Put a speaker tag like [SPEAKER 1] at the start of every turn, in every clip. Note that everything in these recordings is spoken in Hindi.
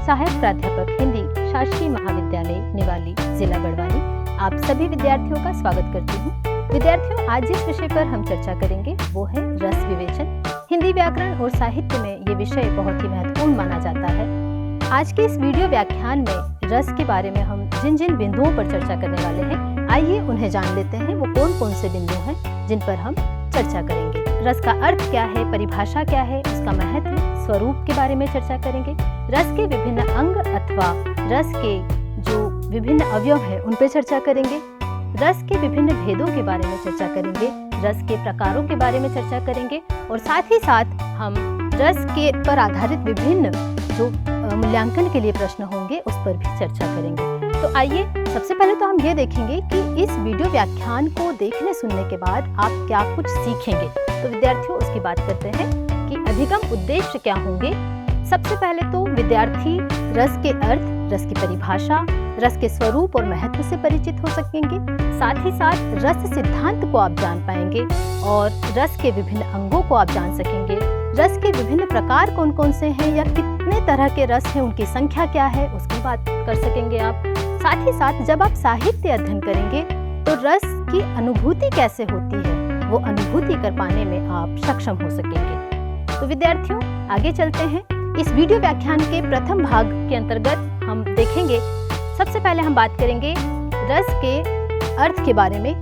[SPEAKER 1] सहायक प्राध्यापक हिंदी, शासकीय महाविद्यालय निवाली, जिला गढ़वाली। आप सभी विद्यार्थियों का स्वागत करती हूँ। विद्यार्थियों, आज जिस विषय पर हम चर्चा करेंगे वो है रस विवेचन। हिंदी व्याकरण और साहित्य में ये विषय बहुत ही महत्वपूर्ण माना जाता है। आज के इस वीडियो व्याख्यान में रस के बारे में हम जिन जिन बिंदुओं पर चर्चा करने वाले हैं, आइए उन्हें जान लेते हैं। वो कौन कौन से बिंदु हैं जिन पर हम चर्चा करेंगे। रस का अर्थ क्या है, परिभाषा क्या है, उसका महत्व, स्वरूप के बारे में चर्चा करेंगे। रस के विभिन्न अंग अथवा रस के जो विभिन्न अवयव हैं उन पर चर्चा करेंगे। रस के विभिन्न भेदों के बारे में चर्चा करेंगे। रस के प्रकारों के बारे में चर्चा करेंगे और साथ ही साथ हम रस के पर आधारित विभिन्न जो मूल्यांकन के लिए प्रश्न होंगे उस पर भी चर्चा करेंगे। तो आइए सबसे पहले तो हम ये देखेंगे कि इस वीडियो व्याख्यान को देखने सुनने के बाद आप क्या कुछ सीखेंगे। तो विद्यार्थियों, उसकी बात करते हैं कि अधिगम उद्देश्य क्या होंगे। सबसे पहले तो विद्यार्थी रस के अर्थ, रस की परिभाषा, रस के स्वरूप और महत्व से परिचित हो सकेंगे। साथ ही साथ रस सिद्धांत को आप जान पाएंगे और रस के विभिन्न अंगों को आप जान सकेंगे। रस के विभिन्न प्रकार कौन कौन से हैं या कितने तरह के रस हैं, उनकी संख्या क्या है, उसकी बात कर सकेंगे आप। साथ ही साथ जब आप साहित्य अध्ययन करेंगे तो रस की अनुभूति कैसे होती है, वो अनुभूति कर पाने में आप सक्षम हो सकेंगे। तो विद्यार्थियों, आगे चलते हैं। इस वीडियो व्याख्यान के प्रथम भाग के अंतर्गत हम देखेंगे, सबसे पहले हम बात करेंगे रस के अर्थ के बारे में।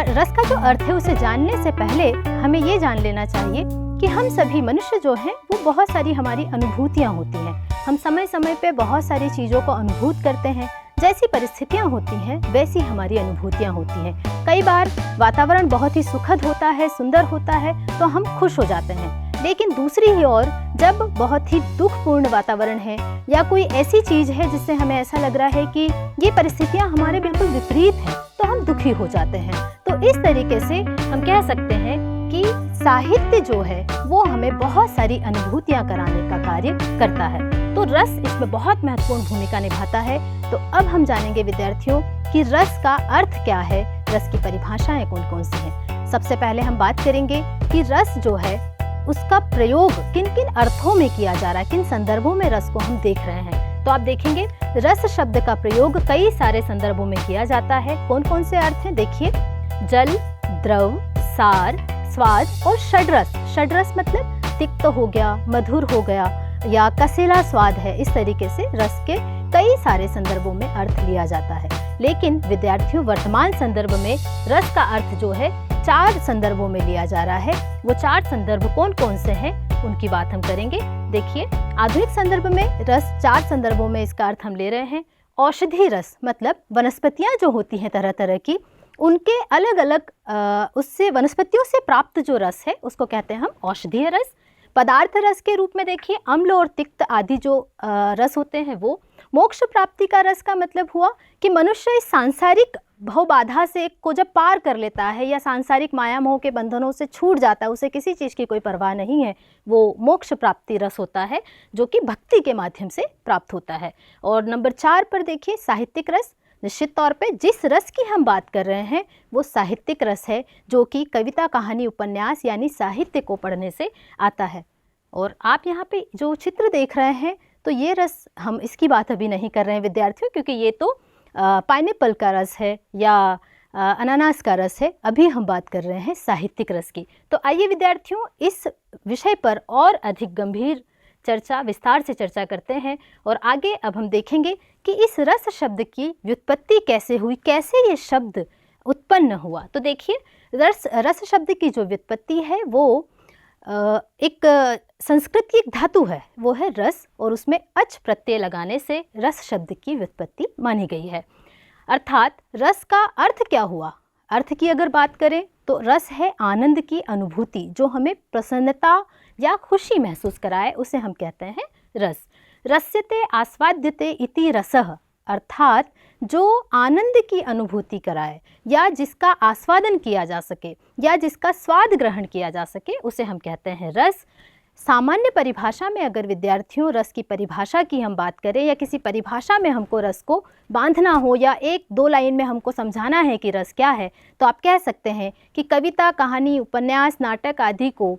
[SPEAKER 1] रस का जो अर्थ है उसे जानने से पहले हमें ये जान लेना चाहिए कि हम सभी मनुष्य जो हैं वो बहुत सारी हमारी अनुभूतियाँ होती हैं। हम समय समय पे बहुत सारी चीज़ों को अनुभूत करते हैं। जैसी परिस्थितियाँ होती हैं वैसी हमारी अनुभूतियाँ होती हैं। कई बार वातावरण बहुत ही सुखद होता है, सुंदर होता है तो हम खुश हो जाते हैं, लेकिन दूसरी ही ओर जब बहुत ही दुखपूर्ण वातावरण है या कोई ऐसी चीज़ है जिससे हमें ऐसा लग रहा है कि ये परिस्थितियाँ हमारे बिल्कुल विपरीत हैं, तो हम दुखी हो जाते हैं। तो इस तरीके से हम कह सकते हैं कि साहित्य जो है वो हमें बहुत सारी अनुभूतियाँ कराने का कार्य करता है। तो रस इसमें बहुत महत्वपूर्ण भूमिका निभाता है। तो अब हम जानेंगे विद्यार्थियों कि रस का अर्थ क्या है, रस की परिभाषाएं कौन कौन सी हैं। सबसे पहले हम बात करेंगे कि रस जो है उसका प्रयोग किन किन अर्थों में किया जा रहा है, किन संदर्भों में रस को हम देख रहे हैं। तो आप देखेंगे रस शब्द का प्रयोग कई सारे संदर्भों में किया जाता है। कौन कौन से अर्थ हैं, देखिए, जल, द्रव, सार, स्वाद और षड्रस। षड्रस मतलब तिक्त हो गया, मधुर हो गया या कसेला स्वाद है। इस तरीके से रस के कई सारे संदर्भों में अर्थ लिया जाता है। लेकिन विद्यार्थियों, वर्तमान संदर्भ में रस का अर्थ जो है 4 संदर्भों में लिया जा रहा है। वो 4 संदर्भ कौन कौन से हैं उनकी बात हम करेंगे। देखिए, आधुनिक संदर्भ में रस 4 संदर्भों में इसका अर्थ हम ले रहे हैं। औषधि रस मतलब वनस्पतियां जो होती हैं तरह तरह की, उनके अलग अलग उससे वनस्पतियों से प्राप्त जो रस है उसको कहते हैं हम औषधीय रस। पदार्थ रस के रूप में देखिए अम्ल और तिक्त आदि जो रस होते हैं वो। मोक्ष प्राप्ति का रस का मतलब हुआ कि मनुष्य इस सांसारिक भवबाधा से को जब पार कर लेता है या सांसारिक माया मोह के बंधनों से छूट जाता है, उसे किसी चीज़ की कोई परवाह नहीं है, वो मोक्ष प्राप्ति रस होता है जो कि भक्ति के माध्यम से प्राप्त होता है। और नंबर 4 पर देखिए साहित्यिक रस। निश्चित तौर पे जिस रस की हम बात कर रहे हैं वो साहित्यिक रस है जो कि कविता, कहानी, उपन्यास यानी साहित्य को पढ़ने से आता है। और आप यहाँ पे जो चित्र देख रहे हैं तो ये रस, हम इसकी बात अभी नहीं कर रहे हैं विद्यार्थियों, क्योंकि ये तो पाइनएप्पल का रस है या अनानास का रस है। अभी हम बात कर रहे हैं साहित्यिक रस की। तो आइए विद्यार्थियों, इस विषय पर और अधिक गंभीर चर्चा, विस्तार से चर्चा करते हैं और आगे अब हम देखेंगे कि इस रस शब्द की व्युत्पत्ति कैसे हुई, कैसे ये शब्द उत्पन्न हुआ। तो देखिए, रस शब्द की जो व्युत्पत्ति है वो एक संस्कृत की एक धातु है, वो है रस, और उसमें अच प्रत्यय लगाने से रस शब्द की व्युत्पत्ति मानी गई है। अर्थात रस का अर्थ क्या हुआ? अर्थ की अगर बात करें तो रस है आनंद की अनुभूति, जो हमें प्रसन्नता या खुशी महसूस कराए, उसे हम कहते हैं रस। रस्यते आस्वाद्यते इति रसः, अर्थात जो आनंद की अनुभूति कराए या जिसका आस्वादन किया जा सके या जिसका स्वाद ग्रहण किया जा सके, उसे हम कहते हैं रस। सामान्य परिभाषा में अगर विद्यार्थियों रस की परिभाषा की हम बात करें या किसी परिभाषा में हमको रस को बांधना हो या 1-2 लाइन में हमको समझाना है कि रस क्या है, तो आप कह सकते हैं कि कविता, कहानी, उपन्यास, नाटक आदि को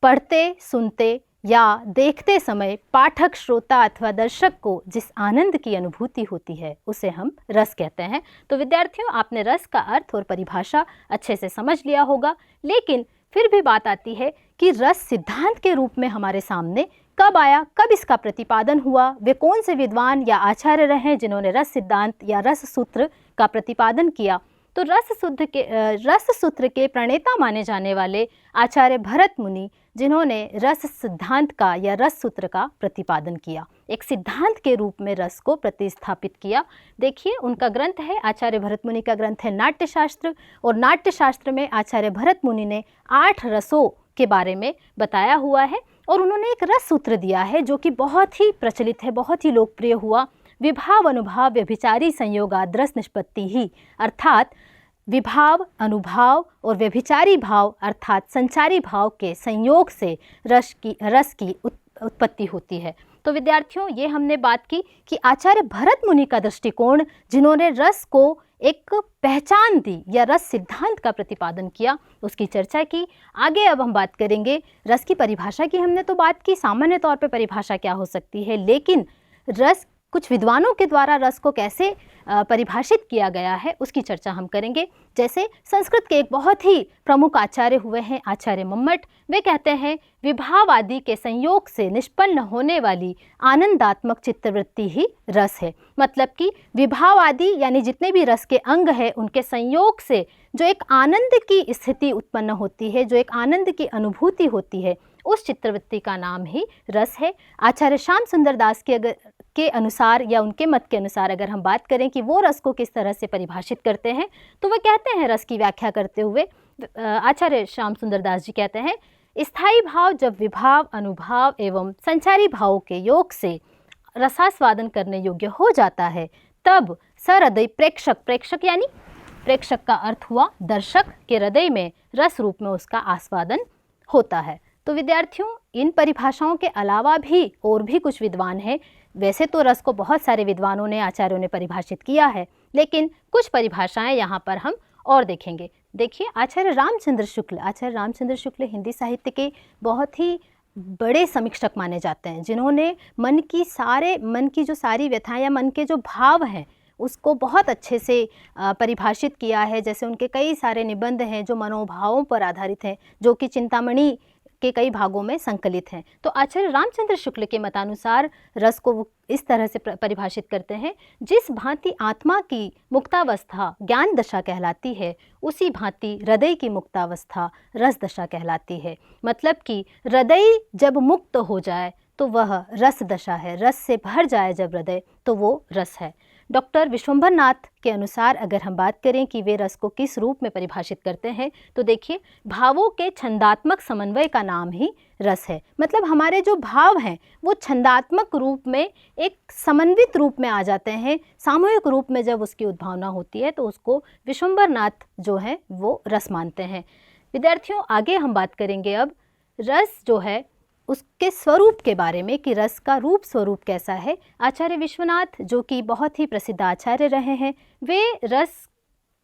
[SPEAKER 1] पढ़ते, सुनते या देखते समय पाठक, श्रोता अथवा दर्शक को जिस आनंद की अनुभूति होती है उसे हम रस कहते हैं। तो विद्यार्थियों, आपने रस का अर्थ और परिभाषा अच्छे से समझ लिया होगा, लेकिन फिर भी बात आती है कि रस सिद्धांत के रूप में हमारे सामने कब आया, कब इसका प्रतिपादन हुआ, वे कौन से विद्वान या आचार्य रहे जिन्होंने रस सिद्धांत या रस सूत्र का प्रतिपादन किया। तो रस सूत्र के प्रणेता माने जाने वाले आचार्य भरत मुनि, जिन्होंने रस सिद्धांत का या रस सूत्र का प्रतिपादन किया, एक सिद्धांत के रूप में रस को प्रतिस्थापित किया। देखिए, उनका ग्रंथ है, आचार्य भरत मुनि का ग्रंथ है नाट्यशास्त्र, और नाट्यशास्त्र में आचार्य भरत मुनि ने 8 रसों के बारे में बताया हुआ है, और उन्होंने एक रस सूत्र दिया है जो कि बहुत ही प्रचलित है, बहुत ही लोकप्रिय हुआ। विभाव अनुभाव व्यभिचारी संयोगाद रस निष्पत्ति ही, अर्थात विभाव, अनुभाव और व्यभिचारी भाव अर्थात संचारी भाव के संयोग से रस की उत्पत्ति होती है। तो विद्यार्थियों, ये हमने बात की कि आचार्य भरत मुनि का दृष्टिकोण, जिन्होंने रस को एक पहचान दी या रस सिद्धांत का प्रतिपादन किया, उसकी चर्चा की। आगे अब हम बात करेंगे रस की परिभाषा की। हमने तो बात की सामान्य तौर पे परिभाषा क्या हो सकती है, लेकिन रस, कुछ विद्वानों के द्वारा रस को कैसे परिभाषित किया गया है उसकी चर्चा हम करेंगे। जैसे संस्कृत के एक बहुत ही प्रमुख आचार्य हुए हैं आचार्य मम्मट, वे कहते हैं विभाव आदि के संयोग से निष्पन्न होने वाली आनंदात्मक चित्तवृत्ति ही रस है। मतलब कि विभाव आदि यानी जितने भी रस के अंग हैं, उनके संयोग से जो एक आनंद की स्थिति उत्पन्न होती है, जो एक आनंद की अनुभूति होती है, उस चित्तवृत्ति का नाम ही रस है। आचार्य श्याम सुंदर दास के अनुसार या उनके मत के अनुसार अगर हम बात करें कि वो रस को किस तरह से परिभाषित करते हैं, तो वह कहते हैं रस की व्याख्या करते हुए, आचार्य श्याम सुंदर दास जी कहते हैं, स्थायी भाव जब विभाव, अनुभाव एवं संचारी भावों के योग से रसास्वादन करने योग्य हो जाता है, तब सहृदय प्रेक्षक यानी प्रेक्षक का अर्थ हुआ दर्शक के हृदय में रस रूप में उसका आस्वादन होता है। तो विद्यार्थियों, इन परिभाषाओं के अलावा भी और भी कुछ विद्वान हैं। वैसे तो रस को बहुत सारे विद्वानों ने, आचार्यों ने परिभाषित किया है, लेकिन कुछ परिभाषाएं यहाँ पर हम और देखेंगे। देखिए, आचार्य रामचंद्र शुक्ल हिंदी साहित्य के बहुत ही बड़े समीक्षक माने जाते हैं, जिन्होंने मन की जो सारी व्यथाएं या मन के जो भाव हैं उसको बहुत अच्छे से परिभाषित किया है। जैसे उनके कई सारे निबंध हैं जो मनोभावों पर आधारित हैं, जो कि चिंतामणि के कई भागों में संकलित हैं। तो आचार्य रामचंद्र शुक्ल के मतानुसार रस को वो इस तरह से परिभाषित करते हैं, जिस भांति आत्मा की मुक्तावस्था ज्ञान दशा कहलाती है, उसी भांति हृदय की मुक्तावस्था रस दशा कहलाती है। मतलब कि हृदय जब मुक्त हो जाए तो वह रस दशा है, रस से भर जाए जब हृदय तो वो रस है। डॉक्टर विश्वंभर नाथ के अनुसार अगर हम बात करें कि वे रस को किस रूप में परिभाषित करते हैं, तो देखिए, भावों के छंदात्मक समन्वय का नाम ही रस है। मतलब हमारे जो भाव हैं वो छंदात्मक रूप में एक समन्वित रूप में आ जाते हैं, सामूहिक रूप में जब उसकी उद्भावना होती है तो उसको विश्वंभर नाथ जो है वो रस मानते हैं। विद्यार्थियों, आगे हम बात करेंगे अब रस जो है उसके स्वरूप के बारे में कि रस का रूप स्वरूप कैसा है। आचार्य विश्वनाथ, जो कि बहुत ही प्रसिद्ध आचार्य रहे हैं, वे रस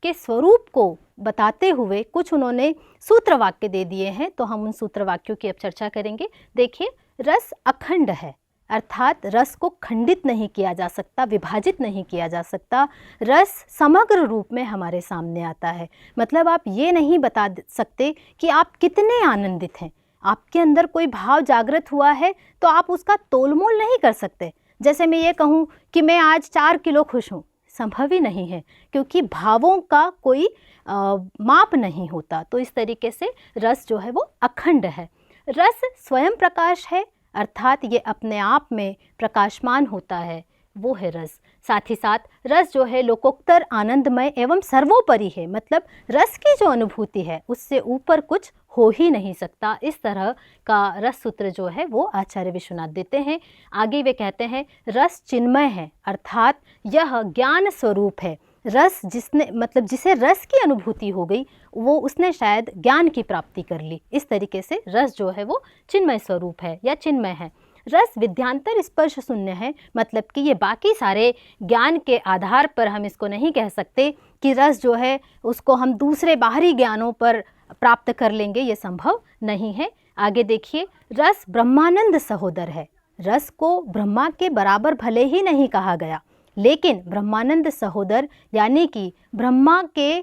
[SPEAKER 1] के स्वरूप को बताते हुए कुछ उन्होंने सूत्र वाक्य दे दिए हैं, तो हम उन सूत्र वाक्यों की अब चर्चा करेंगे। देखिए, रस अखंड है, अर्थात रस को खंडित नहीं किया जा सकता, विभाजित नहीं किया जा सकता। रस समग्र रूप में हमारे सामने आता है। मतलब आप ये नहीं बता सकते कि आप कितने आनंदित हैं, आपके अंदर कोई भाव जागृत हुआ है तो आप उसका तोलमोल नहीं कर सकते। जैसे मैं ये कहूँ कि मैं आज 4 किलो खुश हूँ, संभव ही नहीं है, क्योंकि भावों का कोई माप नहीं होता। तो इस तरीके से रस जो है वो अखंड है। रस स्वयं प्रकाश है, अर्थात ये अपने आप में प्रकाशमान होता है, वो है रस। साथ ही साथ रस जो है लोकोत्तर, आनंदमय एवं सर्वोपरि है। मतलब रस की जो अनुभूति है उससे ऊपर कुछ हो ही नहीं सकता। इस तरह का रस सूत्र जो है वो आचार्य विश्वनाथ देते हैं। आगे वे कहते हैं रस चिन्मय है, अर्थात यह ज्ञान स्वरूप है। रस जिसे रस की अनुभूति हो गई वो उसने शायद ज्ञान की प्राप्ति कर ली। इस तरीके से रस जो है वो चिन्मय स्वरूप है या चिन्मय है। रस विद्यांतर स्पर्श शून्य है, मतलब कि ये बाकी सारे ज्ञान के आधार पर हम इसको नहीं कह सकते कि रस जो है उसको हम दूसरे बाहरी ज्ञानों पर प्राप्त कर लेंगे, ये संभव नहीं है। आगे देखिए, रस ब्रह्मानंद सहोदर है। रस को ब्रह्मा के बराबर भले ही नहीं कहा गया, लेकिन ब्रह्मानंद सहोदर यानी कि ब्रह्मा के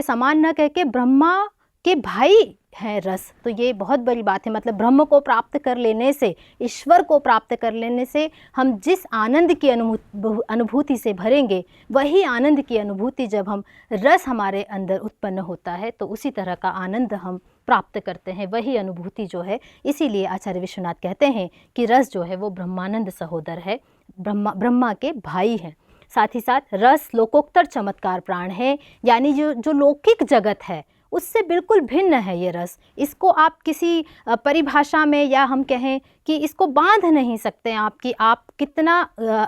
[SPEAKER 1] समान न कह के ब्रह्मा के भाई है रस। तो ये बहुत बड़ी बात है। मतलब ब्रह्म को प्राप्त कर लेने से, ईश्वर को प्राप्त कर लेने से हम जिस आनंद की अनुभूति से भरेंगे, वही आनंद की अनुभूति जब हम रस हमारे अंदर उत्पन्न होता है तो उसी तरह का आनंद हम प्राप्त करते हैं, वही अनुभूति जो है। इसीलिए आचार्य विश्वनाथ कहते हैं कि रस जो है वो ब्रह्मानंद सहोदर है, ब्रह्मा के भाई हैं। साथ ही साथ रस लोकोत्तर चमत्कार प्राण है, यानी जो लौकिक जगत है उससे बिल्कुल भिन्न है ये रस। इसको आप किसी परिभाषा में, या हम कहें कि इसको बांध नहीं सकते आप कि आप कितना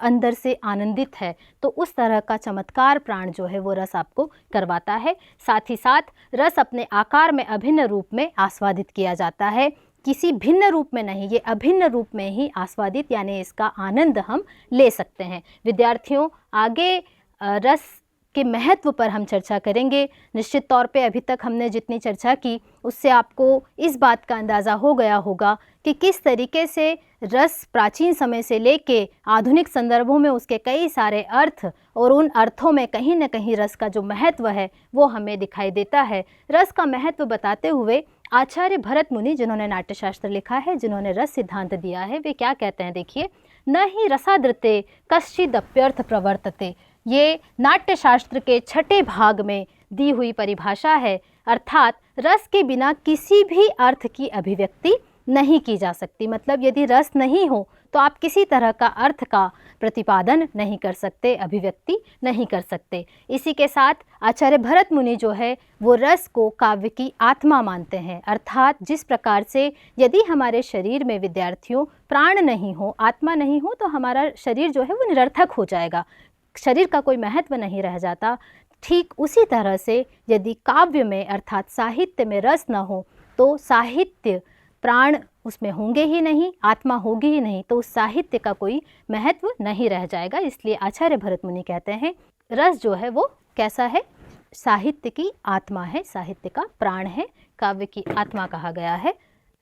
[SPEAKER 1] अंदर से आनंदित है। तो उस तरह का चमत्कार प्राण जो है वो रस आपको करवाता है। साथ ही साथ रस अपने आकार में अभिन्न रूप में आस्वादित किया जाता है, किसी भिन्न रूप में नहीं, ये अभिन्न रूप में ही आस्वादित यानी इसका आनंद हम ले सकते हैं। विद्यार्थियों, आगे रस के महत्व पर हम चर्चा करेंगे। निश्चित तौर पे अभी तक हमने जितनी चर्चा की उससे आपको इस बात का अंदाज़ा हो गया होगा कि किस तरीके से रस प्राचीन समय से लेके आधुनिक संदर्भों में उसके कई सारे अर्थ, और उन अर्थों में कहीं न कहीं रस का जो महत्व है वो हमें दिखाई देता है। रस का महत्व बताते हुए आचार्य भरत मुनि, जिन्होंने नाट्यशास्त्र लिखा है, जिन्होंने रस सिद्धांत दिया है, वे क्या कहते हैं देखिए, न ही रसादृते कश्चिदप्यर्थ प्रवर्तते। ये नाट्यशास्त्र के छठे भाग में दी हुई परिभाषा है, अर्थात रस के बिना किसी भी अर्थ की अभिव्यक्ति नहीं की जा सकती। मतलब यदि रस नहीं हो तो आप किसी तरह का अर्थ का प्रतिपादन नहीं कर सकते, अभिव्यक्ति नहीं कर सकते। इसी के साथ आचार्य भरत मुनि जो है वो रस को काव्य की आत्मा मानते हैं, अर्थात जिस प्रकार से यदि हमारे शरीर में विद्यार्थियों प्राण नहीं हो, आत्मा नहीं हो, तो हमारा शरीर जो है वो निरर्थक हो जाएगा, शरीर का कोई महत्व नहीं रह जाता। ठीक उसी तरह से यदि काव्य में अर्थात साहित्य में रस न हो तो साहित्य, प्राण उसमें होंगे ही नहीं, आत्मा होगी ही नहीं, तो उस साहित्य का कोई महत्व नहीं रह जाएगा। इसलिए आचार्य भरत मुनि कहते हैं रस जो है वो कैसा है, साहित्य की आत्मा है, साहित्य का प्राण है, काव्य की आत्मा कहा गया है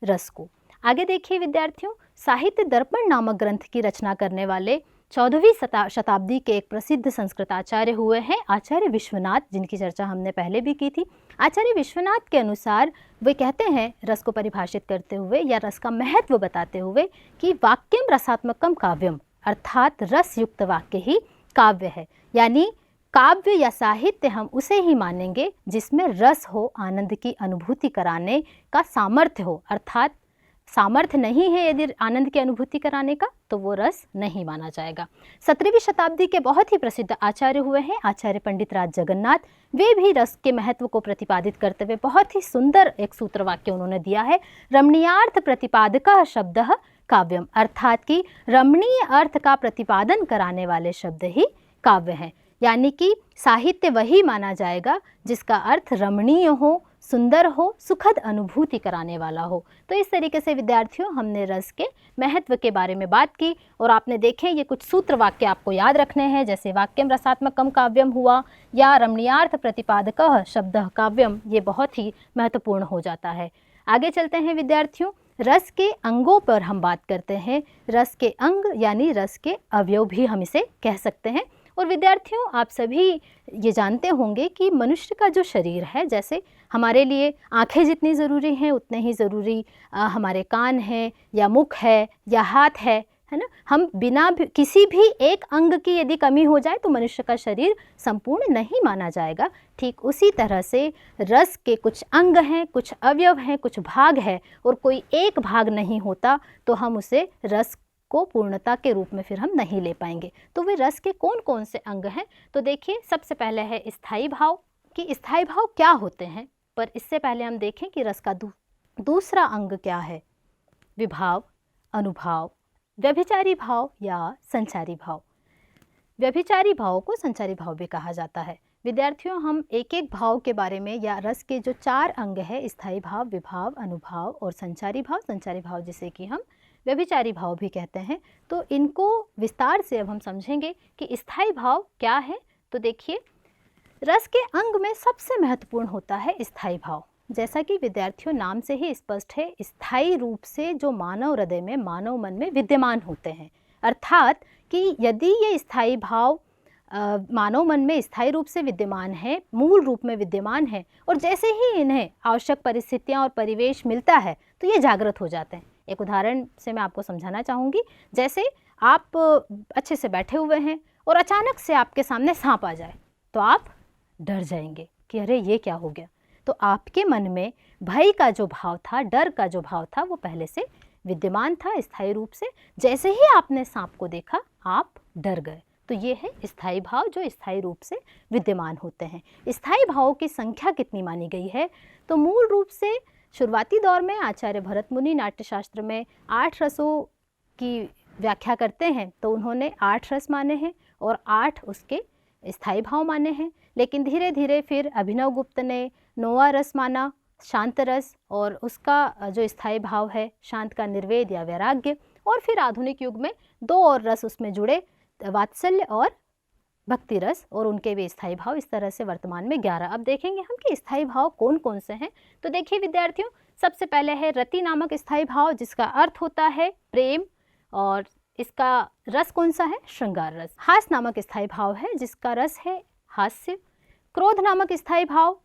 [SPEAKER 1] रस को। आगे देखिए विद्यार्थियों, साहित्य दर्पण नामक ग्रंथ की रचना करने वाले 14वीं शताब्दी के एक प्रसिद्ध संस्कृत आचार्य हुए हैं आचार्य विश्वनाथ, जिनकी चर्चा हमने पहले भी की थी। आचार्य विश्वनाथ के अनुसार वे कहते हैं रस को परिभाषित करते हुए या रस का महत्व बताते हुए कि वाक्यम रसात्मकम काव्यम, अर्थात रस युक्त वाक्य ही काव्य है। यानी काव्य या साहित्य हम उसे ही मानेंगे जिसमें रस हो, आनंद की अनुभूति कराने का सामर्थ्य हो। अर्थात सामर्थ्य नहीं है यदि आनंद की अनुभूति कराने का तो वो रस नहीं माना जाएगा। 17वीं शताब्दी के बहुत ही प्रसिद्ध आचार्य हुए हैं आचार्य पंडित राज जगन्नाथ। वे भी रस के महत्व को प्रतिपादित करते हुए बहुत ही सुंदर एक सूत्र वाक्य उन्होंने दिया है, रमणीयार्थ प्रतिपादकः शब्दः काव्यम, अर्थात कि रमणीय अर्थ का प्रतिपादन कराने वाले शब्द ही काव्य हैं। यानी कि साहित्य वही माना जाएगा जिसका अर्थ रमणीय हो, सुंदर हो, सुखद अनुभूति कराने वाला हो। तो इस तरीके से विद्यार्थियों हमने रस के महत्व के बारे में बात की, और आपने देखे ये कुछ सूत्र वाक्य आपको याद रखने हैं, जैसे वाक्यम रसात्मकम काव्यम हुआ या रमणीयार्थ प्रतिपादकः शब्दः काव्यम, ये बहुत ही महत्वपूर्ण हो जाता है। आगे चलते हैं विद्यार्थियों, रस के अंगों पर हम बात करते हैं। रस के अंग यानी रस के अवयव भी हम इसे कह सकते हैं। और विद्यार्थियों आप सभी ये जानते होंगे कि मनुष्य का जो शरीर है, जैसे हमारे लिए आँखें जितनी ज़रूरी हैं उतने ही ज़रूरी हमारे कान हैं या मुख है या हाथ है ना। हम बिना किसी भी एक अंग की यदि कमी हो जाए तो मनुष्य का शरीर संपूर्ण नहीं माना जाएगा। ठीक उसी तरह से रस के कुछ अंग हैं, कुछ अवयव हैं, कुछ भाग है, और कोई एक भाग नहीं होता तो हम उसे रस को पूर्णता के रूप में फिर हम नहीं ले पाएंगे। तो वे रस के कौन कौन से अंग हैं, तो देखिए सबसे पहले है स्थायी भाव, कि स्थायी भाव क्या होते हैं। पर इससे पहले हम देखें कि रस का दूसरा अंग क्या है, विभाव, अनुभाव, व्यभिचारी भाव या संचारी भाव। व्यभिचारी भाव को संचारी भाव भी कहा जाता है। विद्यार्थियों हम एक एक भाव के बारे में, या रस के जो 4 अंग है, स्थायी भाव, विभाव, अनुभाव और संचारी भाव जिसे कि हम व्यभिचारी भाव भी कहते हैं, तो इनको विस्तार से अब हम समझेंगे कि स्थायी भाव क्या है। तो देखिए रस के अंग में सबसे महत्वपूर्ण होता है स्थायी भाव। जैसा कि विद्यार्थियों नाम से ही स्पष्ट है, स्थायी रूप से जो मानव हृदय में, मानव मन में विद्यमान होते हैं। अर्थात कि यदि ये स्थायी भाव मानव मन में स्थायी रूप से विद्यमान है, मूल रूप में विद्यमान है, और जैसे ही इन्हें आवश्यक परिस्थितियां और परिवेश मिलता है तो ये जागृत हो जाते हैं। एक उदाहरण से मैं आपको समझाना चाहूँगी। जैसे आप अच्छे से बैठे हुए हैं और अचानक से आपके सामने सांप आ जाए तो आप डर जाएंगे कि अरे ये क्या हो गया। तो आपके मन में भय का जो भाव था, डर का जो भाव था, वो पहले से विद्यमान था स्थायी रूप से। जैसे ही आपने सांप को देखा आप डर गए। तो ये है स्थायी भाव जो स्थायी रूप से विद्यमान होते हैं। स्थायी भावों की संख्या कितनी मानी गई है? तो मूल रूप से शुरुआती दौर में आचार्य भरत मुनि नाट्यशास्त्र में 8 रसों की व्याख्या करते हैं, तो उन्होंने 8 रस माने हैं और 8 उसके स्थायी भाव माने हैं। लेकिन धीरे धीरे फिर अभिनव गुप्त ने 9वां रस माना, शांत रस, और उसका जो स्थायी भाव है शांत का निर्वेद या वैराग्य। और फिर आधुनिक युग में 2 और रस उसमें जुड़े, वात्सल्य और भक्ति रस, और उनके भी स्थायी भाव। इस तरह से वर्तमान में 11। अब देखेंगे हम कि स्थायी भाव कौन कौन से हैं। तो देखिए विद्यार्थियों, सबसे पहले है रति नामक स्थायी भाव, जिसका अर्थ होता है प्रेम, और इसका रस कौन सा है? श्रृंगार रस। हास नामक स्थायी भाव है, जिसका रस है हास्य। क्रोध नामक स्थायी भाव,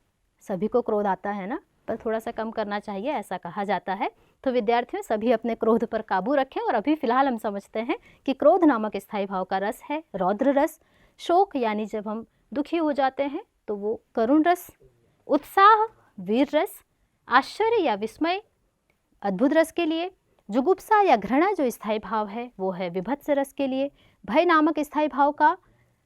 [SPEAKER 1] सभी को क्रोध आता है ना, पर थोड़ा सा कम करना चाहिए, ऐसा कहा जाता है। तो विद्यार्थियों सभी अपने क्रोध पर काबू रखें। और अभी फिलहाल हम समझते हैं कि क्रोध नामक स्थायी भाव का रस है रौद्र रस। शोक यानी जब हम दुखी हो जाते हैं तो वो करुण रस। उत्साह वीर रस। आश्चर्य या विस्मय अद्भुत रस के लिए। जुगुप्सा या घृणा जो स्थायी भाव है वो है विभत्स रस के लिए। भय नामक स्थायी भाव का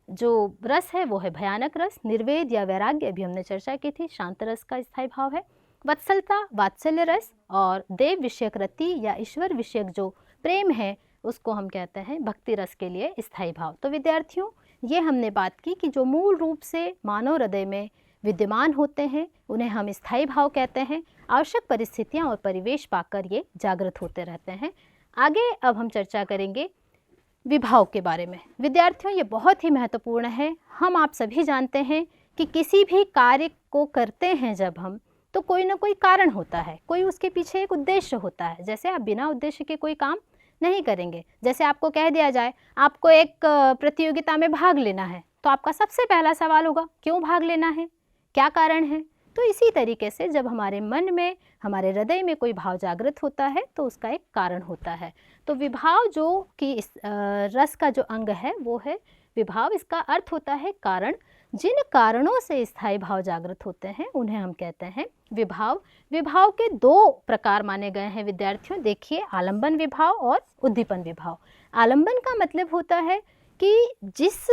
[SPEAKER 1] जो रस है वो है भयानक रस। निर्वेद या वैराग्य अभी हमने चर्चा की थी, शांत रस का स्थायी भाव है। वत्सलता वात्सल्य रस। और देव विषयक रति या ईश्वर विषयक जो प्रेम है उसको हम कहते हैं भक्ति रस के लिए स्थायी भाव। तो विद्यार्थियों ये हमने बात की कि जो मूल रूप से मानव हृदय में विद्यमान होते हैं उन्हें हम स्थायी भाव कहते हैं। आवश्यक परिस्थितियां और परिवेश पाकर ये जागृत होते रहते हैं। आगे अब हम चर्चा करेंगे विभाव के बारे में। विद्यार्थियों ये बहुत ही महत्वपूर्ण है। हम आप सभी जानते हैं कि किसी भी कार्य को करते हैं जब हम, तो कोई ना कोई कारण होता है, कोई उसके पीछे एक उद्देश्य होता है। जैसे आप बिना उद्देश्य के कोई काम नहीं करेंगे। जैसे आपको कह दिया जाए आपको एक प्रतियोगिता में भाग लेना है, तो आपका सबसे पहला सवाल होगा क्यों भाग लेना है, क्या कारण है। तो इसी तरीके से जब हमारे मन में, हमारे हृदय में कोई भाव जागृत होता है तो उसका एक कारण होता है। तो विभाव जो कि इस रस का जो अंग है वो है विभाव। इसका अर्थ होता है कारण। जिन कारणों से स्थायी भाव जागृत होते हैं उन्हें हम कहते हैं विभाव। विभाव के 2 प्रकार माने गए हैं विद्यार्थियों। देखिए, आलंबन विभाव और उद्दीपन विभाव। आलंबन का मतलब होता है कि जिस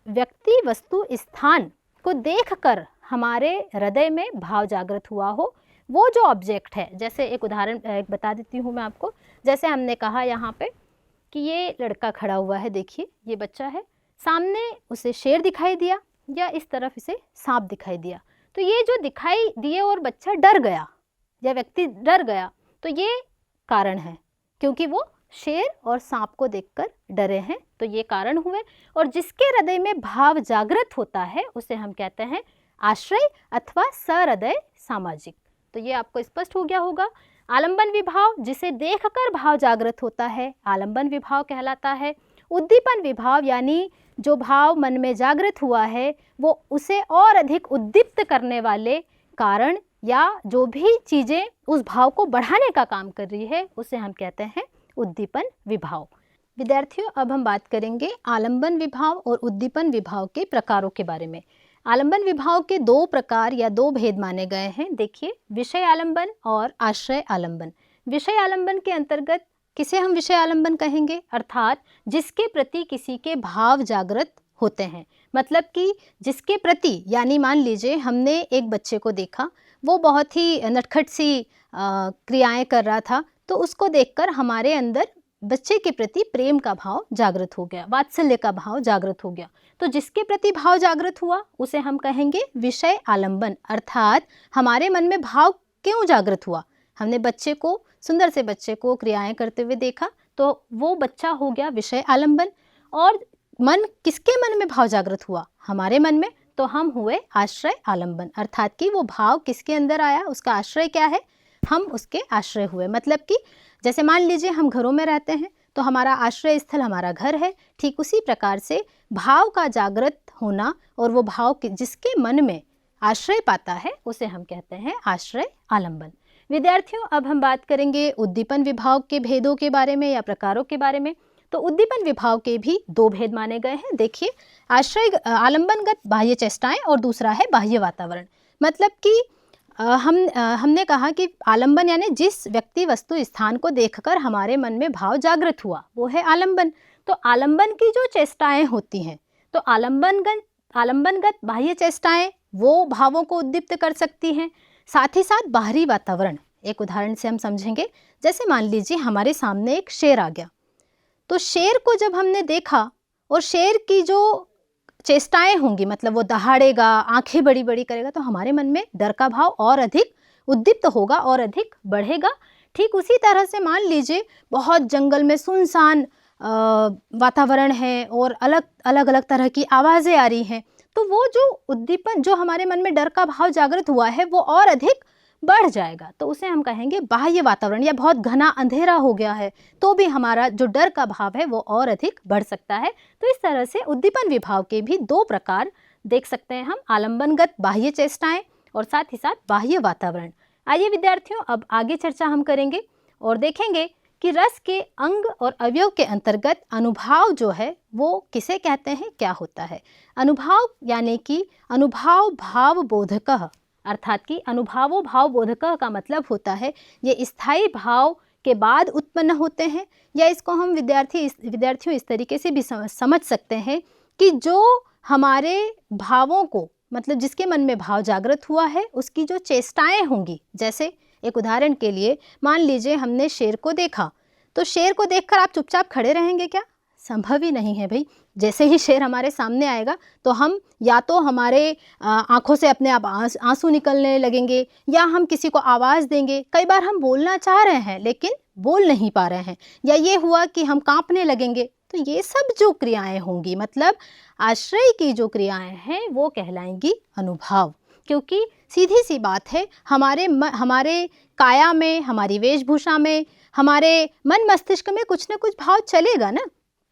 [SPEAKER 1] व्यक्ति, वस्तु, स्थान को देखकर हमारे हृदय में भाव जागृत हुआ हो, वो जो ऑब्जेक्ट है। जैसे एक उदाहरण बता देती हूँ मैं आपको। जैसे हमने कहा यहाँ पे कि ये लड़का खड़ा हुआ है, देखिए ये बच्चा है, सामने उसे शेर दिखाई दिया या इस तरफ इसे सांप दिखाई दिया। तो ये जो दिखाई दिए और बच्चा डर गया या व्यक्ति डर गया, तो ये कारण है, क्योंकि वो शेर और सांप को देखकर डरे हैं, तो ये कारण हुए। और जिसके हृदय में भाव जागृत होता है उसे हम कहते हैं आश्रय अथवा सहृदय सामाजिक। तो ये आपको स्पष्ट हो गया होगा। आलंबन विभाव, जिसे देखकर भाव जागृत होता है, आलंबन विभाव कहलाता है। उद्दीपन विभाव यानी जो भाव मन में जागृत हुआ है वो उसे और अधिक उद्दीप्त करने वाले कारण या जो भी चीज़ें उस भाव को बढ़ाने का काम कर रही है उसे हम कहते हैं उद्दीपन विभाव। विद्यार्थियों अब हम बात करेंगे आलंबन विभाव और उद्दीपन विभाव के प्रकारों के बारे में। आलंबन विभाव के 2 प्रकार या 2 भेद माने गए हैं। देखिए, विषय आलंबन और आश्रय आलंबन। विषय आलंबन के अंतर्गत किसे हम विषय आलंबन कहेंगे? अर्थात जिसके प्रति किसी के भाव जागृत होते हैं। मतलब कि जिसके प्रति, यानी मान लीजिए हमने एक बच्चे को देखा, वो बहुत ही नटखट सी क्रियाएं कर रहा था, तो उसको देखकर हमारे अंदर बच्चे के प्रति प्रेम का भाव जागृत हो गया, वात्सल्य का भाव जागृत हो गया। तो जिसके प्रति भाव जागृत हुआ उसे हम कहेंगे विषय आलंबन। अर्थात हमारे मन में भाव क्यों जागृत हुआ, हमने बच्चे को, सुंदर से बच्चे को क्रियाएं करते हुए देखा, तो वो बच्चा हो गया विषय आलंबन। और मन, किसके मन में भाव जागृत हुआ? हमारे मन में, तो हम हुए आश्रय आलंबन, अर्थात कि वो भाव किसके अंदर आया, उसका आश्रय क्या है, हम उसके आश्रय हुए। मतलब कि जैसे मान लीजिए हम घरों में रहते हैं तो हमारा आश्रय स्थल हमारा घर है, ठीक उसी प्रकार से भाव का जागृत होना और वो भाव जिसके मन में आश्रय पाता है उसे हम कहते हैं आश्रय आलंबन। विद्यार्थियों, अब हम बात करेंगे उद्दीपन विभाव के भेदों के बारे में या प्रकारों के बारे में। तो उद्दीपन विभाव के भी दो भेद माने गए हैं। देखिए, आश्रय आलंबनगत बाह्य चेष्टाएं और दूसरा है बाह्य वातावरण। मतलब कि हमने कहा कि आलंबन यानी जिस व्यक्ति वस्तु स्थान को देखकर हमारे मन में भाव जागृत हुआ वो है आलंबन। तो आलंबन की जो चेष्टाएं होती हैं, तो आलंबनगत बाह्य चेष्टाएं वो भावों को उद्दीप्त कर सकती हैं। साथ ही साथ बाहरी वातावरण, एक उदाहरण से हम समझेंगे। जैसे मान लीजिए हमारे सामने एक शेर आ गया, तो शेर को जब हमने देखा और शेर की जो चेष्टाएं होंगी, मतलब वो दहाड़ेगा, आंखें बड़ी बड़ी करेगा, तो हमारे मन में डर का भाव और अधिक उद्दीप्त होगा और अधिक बढ़ेगा। ठीक उसी तरह से मान लीजिए बहुत जंगल में सुनसान वातावरण है और अलग अलग तरह की आवाज़ें आ रही हैं, तो वो जो उद्दीपन, जो हमारे मन में डर का भाव जागृत हुआ है वो और अधिक बढ़ जाएगा। तो उसे हम कहेंगे बाह्य वातावरण। या बहुत घना अंधेरा हो गया है तो भी हमारा जो डर का भाव है वो और अधिक बढ़ सकता है। तो इस तरह से उद्दीपन विभाव के भी दो प्रकार देख सकते हैं हम, आलंबनगत बाह्य चेष्टाएं और साथ ही साथ बाह्य वातावरण। आइए विद्यार्थियों, अब आगे चर्चा हम करेंगे और देखेंगे कि रस के अंग और अवयव के अंतर्गत अनुभाव जो है वो किसे कहते हैं, क्या होता है। अनुभाव यानी कि अनुभाव भाव बोधकः, अर्थात कि अनुभावो भाव बोधकः का मतलब होता है ये स्थायी भाव के बाद उत्पन्न होते हैं। या इसको हम विद्यार्थियों इस तरीके से भी समझ सकते हैं कि जो हमारे भावों को, मतलब जिसके मन में भाव जागृत हुआ है उसकी जो चेष्टाएं होंगी। जैसे एक उदाहरण के लिए मान लीजिए हमने शेर को देखा, तो शेर को देखकर आप चुपचाप खड़े रहेंगे क्या? संभव ही नहीं है भाई। जैसे ही शेर हमारे सामने आएगा तो हम या तो हमारे आँखों से अपने आप आंसू निकलने लगेंगे या हम किसी को आवाज़ देंगे। कई बार हम बोलना चाह रहे हैं लेकिन बोल नहीं पा रहे हैं, या ये हुआ कि हम कांपने लगेंगे। तो ये सब जो क्रियाएं होंगी, मतलब आश्रय की जो क्रियाएं हैं वो कहलाएंगी अनुभाव। क्योंकि सीधी सी बात है, हमारे काया में, हमारी वेशभूषा में, हमारे मन मस्तिष्क में कुछ ना कुछ भाव चलेगा ना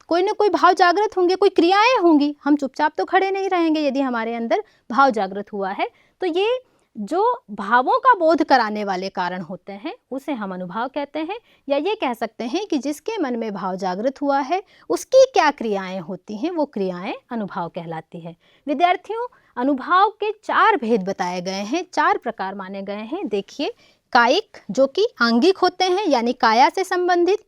[SPEAKER 1] कोई भाव जागृत होंगे, कोई क्रियाएं होंगी। हम चुपचाप तो खड़े नहीं रहेंगे यदि हमारे अंदर भाव जागृत हुआ है। तो ये जो भावों का बोध कराने वाले कारण होते हैं उसे हम अनुभाव कहते हैं। या ये कह सकते हैं कि जिसके मन में भाव जागृत हुआ है उसकी क्या क्रियाएं होती हैं, वो क्रियाएं अनुभाव कहलाती है। विद्यार्थियों, अनुभाव के 4 भेद बताए गए हैं, 4 प्रकार माने गए हैं। देखिए, कायिक जो कि आंगिक होते हैं यानी काया से संबंधित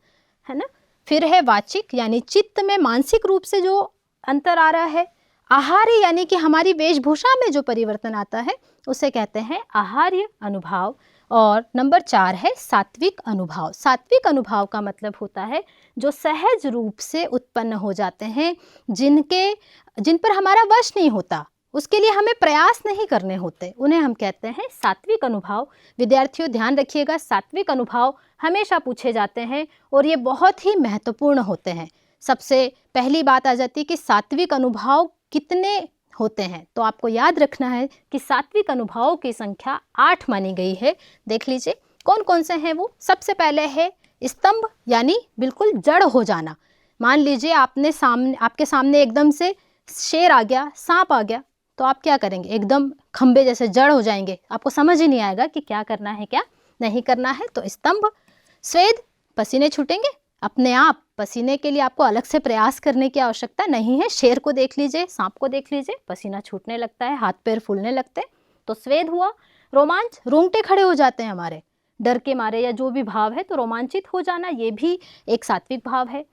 [SPEAKER 1] है ना। फिर है वाचिक यानी चित्त में मानसिक रूप से जो अंतर आ रहा है। आहार्य यानी कि हमारी वेशभूषा में जो परिवर्तन आता है उसे कहते हैं आहार्य अनुभाव। और नंबर 4 है सात्विक अनुभाव। सात्विक अनुभाव का मतलब होता है जो सहज रूप से उत्पन्न हो जाते हैं, जिन पर हमारा वश नहीं होता, उसके लिए हमें प्रयास नहीं करने होते, उन्हें हम कहते हैं सात्विक अनुभाव। विद्यार्थियों ध्यान रखिएगा, सात्विक अनुभाव हमेशा पूछे जाते हैं और ये बहुत ही महत्वपूर्ण होते हैं। सबसे पहली बात आ जाती है कि सात्विक अनुभाव कितने होते हैं, तो आपको याद रखना है कि सात्विक अनुभावों की संख्या 8 मानी गई है। देख लीजिए कौन कौन से हैं वो। सबसे पहले है स्तंभ यानी बिल्कुल जड़ हो जाना। मान लीजिए आपके सामने एकदम से शेर आ गया, सांप आ गया, तो आप क्या करेंगे? एकदम खंबे जैसे जड़ हो जाएंगे, आपको समझ ही नहीं आएगा कि क्या करना है क्या नहीं करना है। तो स्तंभ। स्वेद, पसीने छूटेंगे अपने आप। पसीने के लिए आपको अलग से प्रयास करने की आवश्यकता नहीं है। शेर को देख लीजिए, सांप को देख लीजिए, पसीना छूटने लगता है, हाथ पैर फूलने लगते हैं, तो स्वेद हुआ। रोमांच, रोंगटे खड़े हो जाते हैं हमारे डर के मारे या जो भी भाव है, तो रोमांचित हो जाना ये भी एक सात्विक भाव है।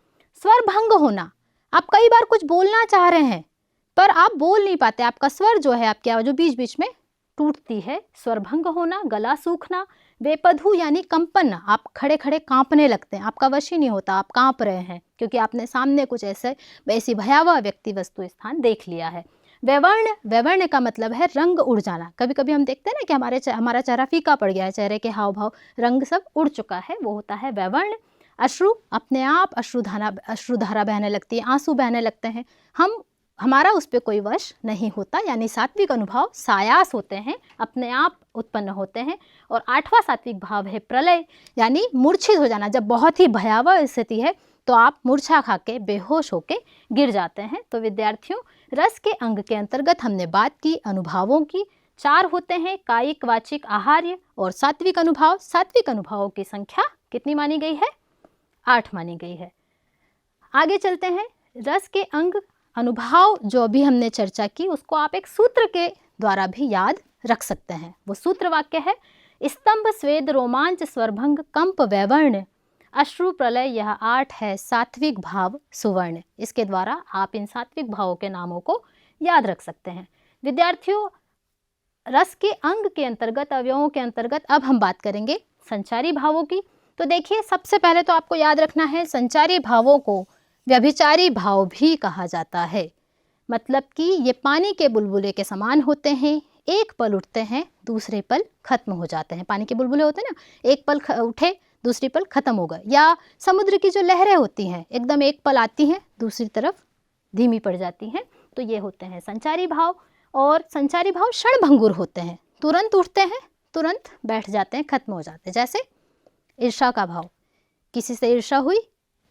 [SPEAKER 1] स्वर भंग होना, आप कई बार कुछ बोलना चाह रहे हैं पर आप बोल नहीं पाते, आपका स्वर जो है, आपकी आवाज़ जो बीच बीच में टूटती है, स्वर भंग होना। गला सूखना। बेपधु यानी कंपन, आप खड़े खड़े कांपने लगते हैं, आपका वश ही नहीं होता, आप कांप रहे हैं क्योंकि आपने सामने कुछ ऐसी भयावह व्यक्ति वस्तु स्थान देख लिया है। वैवर्ण, वैवर्ण का मतलब है रंग उड़ जाना। कभी कभी हम देखते हैं ना कि हमारा चेहरा फीका पड़ गया है, चेहरे के हाव भाव रंग सब उड़ चुका है, वो होता है वैवर्ण। अश्रु, अपने आप अश्रुधारा बहने लगती है, आंसू बहने लगते हैं। हम हमारा उस पर कोई वश नहीं होता, यानी सात्विक अनुभव सायास होते हैं, अपने आप उत्पन्न होते हैं। और 8वां सात्विक भाव है प्रलय, यानी मूर्छित हो जाना। जब बहुत ही भयावह स्थिति है तो आप मूर्छा खा के बेहोश होके गिर जाते हैं। तो विद्यार्थियों, रस के अंग के अंतर्गत हमने बात की अनुभावों की। 4 होते हैं, कायिक, वाचिक, आहार्य और सात्विक अनुभव। सात्विक अनुभवों की संख्या कितनी मानी गई है? 8 मानी गई है। आगे चलते हैं। रस के अंग अनुभव जो अभी हमने चर्चा की, उसको आप एक सूत्र के द्वारा भी याद रख सकते हैं। वो सूत्र वाक्य है, स्तंभ, स्वेद, रोमांच, स्वरभंग, कंप, वैवर्ण, अश्रु, प्रलय, यह 8 है सात्विक भाव सुवर्ण। इसके द्वारा आप इन सात्विक भावों के नामों को याद रख सकते हैं। विद्यार्थियों, रस के अंग के अंतर्गत, अवयवों के अंतर्गत अब हम बात करेंगे संचारी भावों की। तो देखिए, सबसे पहले तो आपको याद रखना है, संचारी भावों को व्यभिचारी भाव भी कहा जाता है। मतलब कि ये पानी के बुलबुले के समान होते हैं, एक पल उठते हैं, दूसरे पल खत्म हो जाते हैं। पानी के बुलबुले होते हैं ना, एक पल उठे, दूसरी पल खत्म हो गए। या समुद्र की जो लहरें होती हैं, एकदम एक पल आती हैं, दूसरी तरफ धीमी पड़ जाती हैं। तो ये होते हैं संचारी भाव। और संचारी भाव क्षणभंगुर होते हैं, तुरंत उठते हैं, तुरंत बैठ जाते हैं, खत्म हो जाते हैं। जैसे ईर्ष्या का भाव, किसी से ईर्ष्या हुई,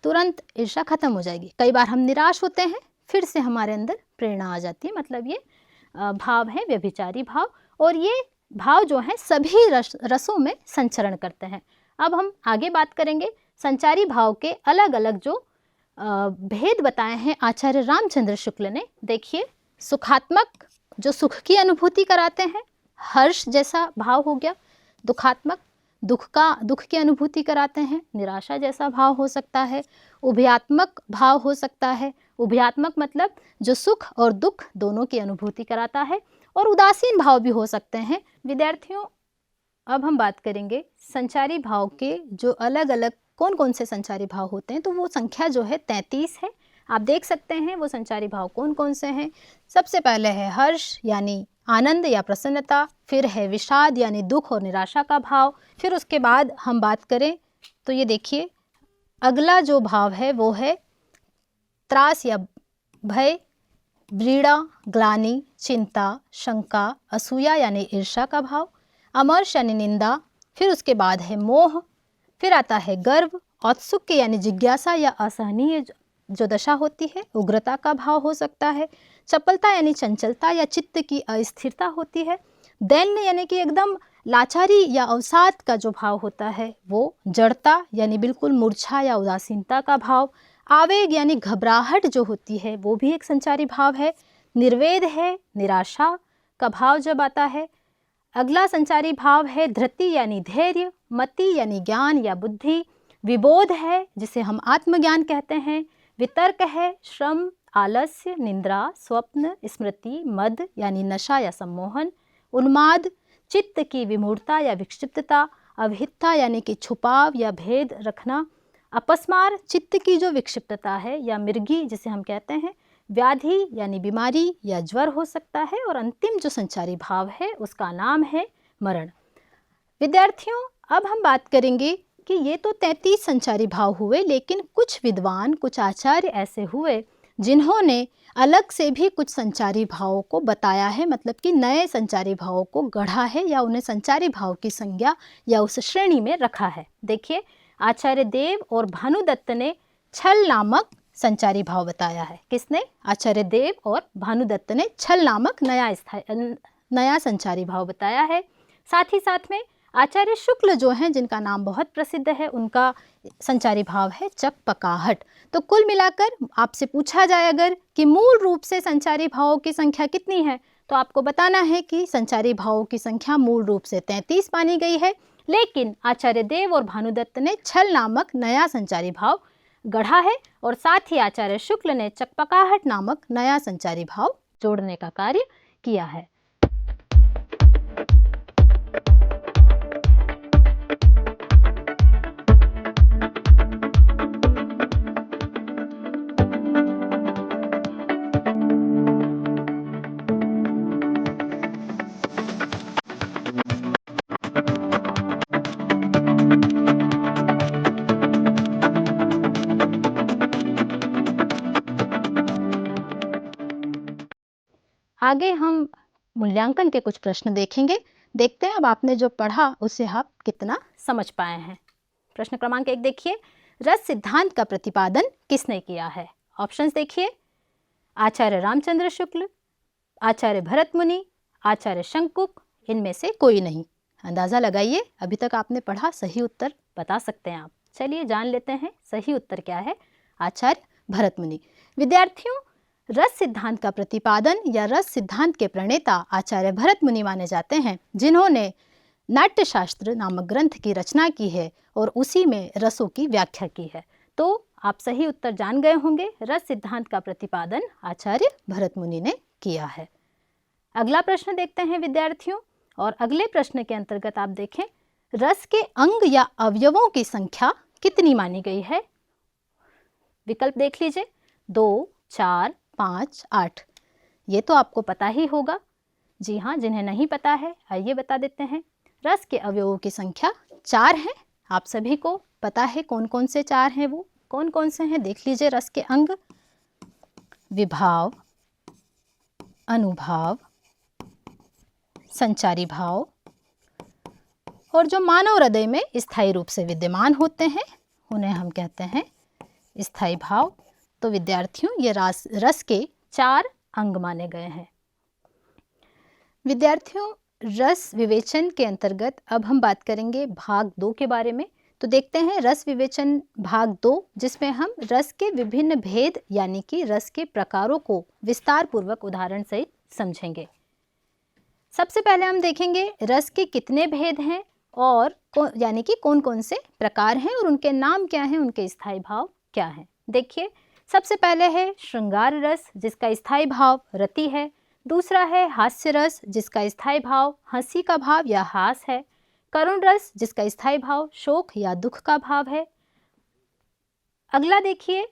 [SPEAKER 1] तुरंत ईर्ष्या खत्म हो जाएगी। कई बार हम निराश होते हैं, फिर से हमारे अंदर प्रेरणा आ जाती है। मतलब ये भाव है व्यभिचारी भाव। और ये भाव जो हैं सभी रसों में संचरण करते हैं। अब हम आगे बात करेंगे संचारी भाव के अलग अलग जो भेद बताए हैं आचार्य रामचंद्र शुक्ल ने। देखिए, सुखात्मक जो सुख की अनुभूति कराते हैं, हर्ष जैसा भाव हो गया। दुखात्मक दुख की अनुभूति कराते हैं, निराशा जैसा भाव हो सकता है। उभयात्मक भाव हो सकता है, उभयात्मक मतलब जो सुख और दुख दोनों की अनुभूति कराता है। और उदासीन भाव भी हो सकते हैं। विद्यार्थियों, अब हम बात करेंगे संचारी भाव के जो अलग अलग कौन कौन से संचारी भाव होते हैं। तो वो संख्या जो है 33 है। आप देख सकते हैं वो संचारी भाव कौन कौन से हैं। सबसे पहले है हर्ष यानी आनंद या प्रसन्नता, फिर है विषाद यानी दुख और निराशा का भाव। फिर उसके बाद हम बात करें तो ये देखिए, अगला जो भाव है वो है त्रास या भय, व्रीड़ा, ग्लानि, चिंता, शंका, असूया यानी ईर्ष्या का भाव, अमर्ष यानी निंदा। फिर उसके बाद है मोह, फिर आता है गर्व, औत्सुक्य यानी जिज्ञासा या असहनीय जो दशा होती है, उग्रता का भाव हो सकता है। चपलता यानी चंचलता या चित्त की अस्थिरता होती है। दैन्य यानी कि एकदम लाचारी या अवसाद का जो भाव होता है वो जड़ता यानी बिल्कुल मूर्छा या उदासीनता का भाव। आवेग यानी घबराहट जो होती है वो भी एक संचारी भाव है। निर्वेद है निराशा का भाव जब आता है। अगला संचारी भाव है धृति यानी धैर्य, मति यानी ज्ञान या बुद्धि, विबोध है जिसे हम आत्मज्ञान कहते हैं, वितर्क है श्रम, आलस्य, निंद्रा, स्वप्न, स्मृति, मद यानी नशा या सम्मोहन, उन्माद चित्त की विमूढ़ता या विक्षिप्तता, अभित्था यानी कि छुपाव या भेद रखना, अपस्मार चित्त की जो विक्षिप्तता है या मृगी जिसे हम कहते हैं, व्याधि यानी बीमारी या ज्वर हो सकता है। और अंतिम जो संचारी भाव है उसका नाम है मरण। विद्यार्थियों, अब हम बात करेंगे कि ये तो 33 संचारी भाव हुए, लेकिन कुछ विद्वान, कुछ आचार्य ऐसे हुए जिन्होंने अलग से भी कुछ संचारी भावों को बताया है। मतलब कि नए संचारी भावों को गढ़ा है या उन्हें संचारी भाव की संज्ञा या उस श्रेणी में रखा है। देखिए, आचार्य देव और भानुदत्त ने छल नामक संचारी भाव बताया है। किसने? आचार्य देव और भानुदत्त ने छल नामक नया संचारी भाव बताया है। साथ ही साथ में आचार्य शुक्ल जो हैं, जिनका नाम बहुत प्रसिद्ध है, उनका संचारी भाव है चकपकाहट। तो कुल मिलाकर आपसे पूछा जाए अगर कि मूल रूप से संचारी भावों की संख्या कितनी है, तो आपको बताना है कि संचारी भावों की संख्या मूल रूप से 33 मानी गई है। लेकिन आचार्य देव और भानुदत्त ने छल नामक नया संचारी भाव गढ़ा है और साथ ही आचार्य शुक्ल ने चकपकाहट नामक नया संचारी भाव जोड़ने का कार्य किया है। आगे हम मूल्यांकन के कुछ प्रश्न देखेंगे। देखते हैं अब आपने जो पढ़ा उसे आप कितना समझ पाए हैं। प्रश्न क्रमांक 1 देखिए, रस सिद्धांत का प्रतिपादन किसने किया है? ऑप्शंस देखिए, आचार्य रामचंद्र शुक्ल, आचार्य भरत मुनि, आचार्य शंकुक, इनमें से कोई नहीं। अंदाज़ा लगाइए, अभी तक आपने पढ़ा, सही उत्तर बता सकते हैं आप। चलिए जान लेते हैं सही उत्तर क्या है। आचार्य भरत मुनि। विद्यार्थियों, रस सिद्धांत का प्रतिपादन या रस सिद्धांत के प्रणेता आचार्य भरत मुनि माने जाते हैं, जिन्होंने नाट्यशास्त्र नामक ग्रंथ की रचना की है और उसी में रसों की व्याख्या की है। तो आप सही उत्तर जान गए होंगे, रस सिद्धांत का प्रतिपादन आचार्य भरत मुनि ने किया है। अगला प्रश्न देखते हैं विद्यार्थियों, और अगले प्रश्न के अंतर्गत आप देखें, रस के अंग या अवयवों की संख्या कितनी मानी गई है? विकल्प देख लीजिए, 2, 4, 5, 8। ये तो आपको पता ही होगा। जी हाँ, जिन्हें नहीं पता है आइए बता देते हैं। रस के अवयवों की संख्या 4 है। आप सभी को पता है कौन कौन से 4 हैं, वो कौन कौन से हैं देख लीजिए। रस के अंग विभाव, अनुभाव, संचारी भाव और जो मानव हृदय में स्थायी रूप से विद्यमान होते हैं उन्हें हम कहते हैं स्थायी भाव। तो विद्यार्थियों, ये रस के 4 अंग माने गए हैं। विद्यार्थियों, रस विवेचन के अंतर्गत अब हम बात करेंगे भाग 2 के बारे में। तो देखते हैं रस विवेचन भाग 2, जिसमें हम रस के विभिन्न भेद यानी कि रस के प्रकारों को विस्तार पूर्वक उदाहरण सहित समझेंगे। सबसे पहले हम देखेंगे रस के कितने भेद हैं और यानी कि कौन कौन से प्रकार हैं और उनके नाम क्या हैं, उनके स्थायी भाव क्या हैं। देखिए, सबसे पहले है श्रृंगार रस, जिसका स्थायी भाव रति है। दूसरा है हास्य रस, जिसका स्थायी भाव हंसी का भाव या हास है। करुण रस, जिसका स्थायी भाव शोक या दुख का भाव है। अगला देखिए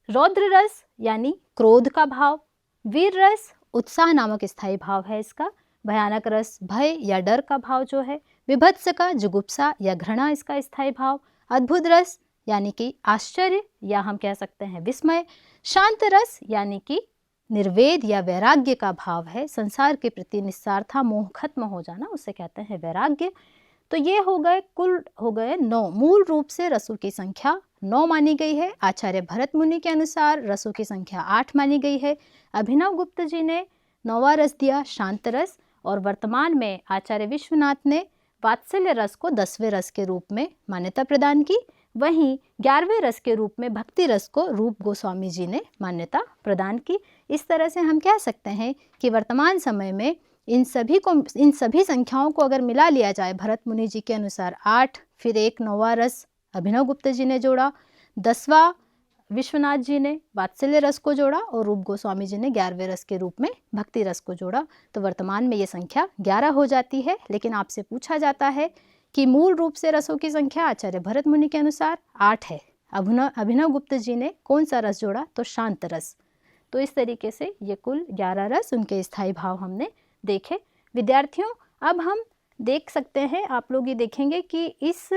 [SPEAKER 1] रौद्र रस यानी क्रोध का भाव। वीर रस उत्साह नामक स्थायी भाव है इसका। भयानक रस भय या डर का भाव जो है। विभत्स का जुगुप्सा या घृणा इसका स्थायी भाव। अद्भुत रस यानी कि आश्चर्य या हम कह सकते हैं विस्मय। शांत रस यानी कि निर्वेद या वैराग्य का भाव है। संसार के प्रति निस्सारता मोह खत्म हो जाना, उसे कहते हैं वैराग्य। तो ये कुल हो गए 9। मूल रूप से रसों की संख्या 9 मानी गई है। आचार्य भरत मुनि के अनुसार रसों की संख्या 8 मानी गई है। अभिनव गुप्त जी ने 9वां रस दिया शांत रस, और वर्तमान में आचार्य विश्वनाथ ने वात्सल्य रस को 10वें रस के रूप में मान्यता प्रदान की। वहीं 11वें रस के रूप में भक्ति रस को रूप गोस्वामी जी ने मान्यता प्रदान की। इस तरह से हम कह सकते हैं कि वर्तमान समय में इन सभी संख्याओं को अगर मिला लिया जाए, भरत मुनि जी के अनुसार 8, फिर एक 9वां रस अभिनव गुप्त जी ने जोड़ा, 10वां विश्वनाथ जी ने वात्सल्य रस को जोड़ा और रूप गोस्वामी जी ने 11वें रस के रूप में भक्ति रस को जोड़ा। तो वर्तमान में ये संख्या 11 हो जाती है। लेकिन आपसे पूछा जाता है कि मूल रूप से रसों की संख्या आचार्य भरत मुनि के अनुसार 8 है। अभिनव गुप्त जी ने कौन सा रस जोड़ा? तो शांत रस। तो इस तरीके से ये कुल 11 रस, उनके स्थायी भाव हमने देखे। विद्यार्थियों, अब हम देख सकते हैं, आप लोग ये देखेंगे कि इस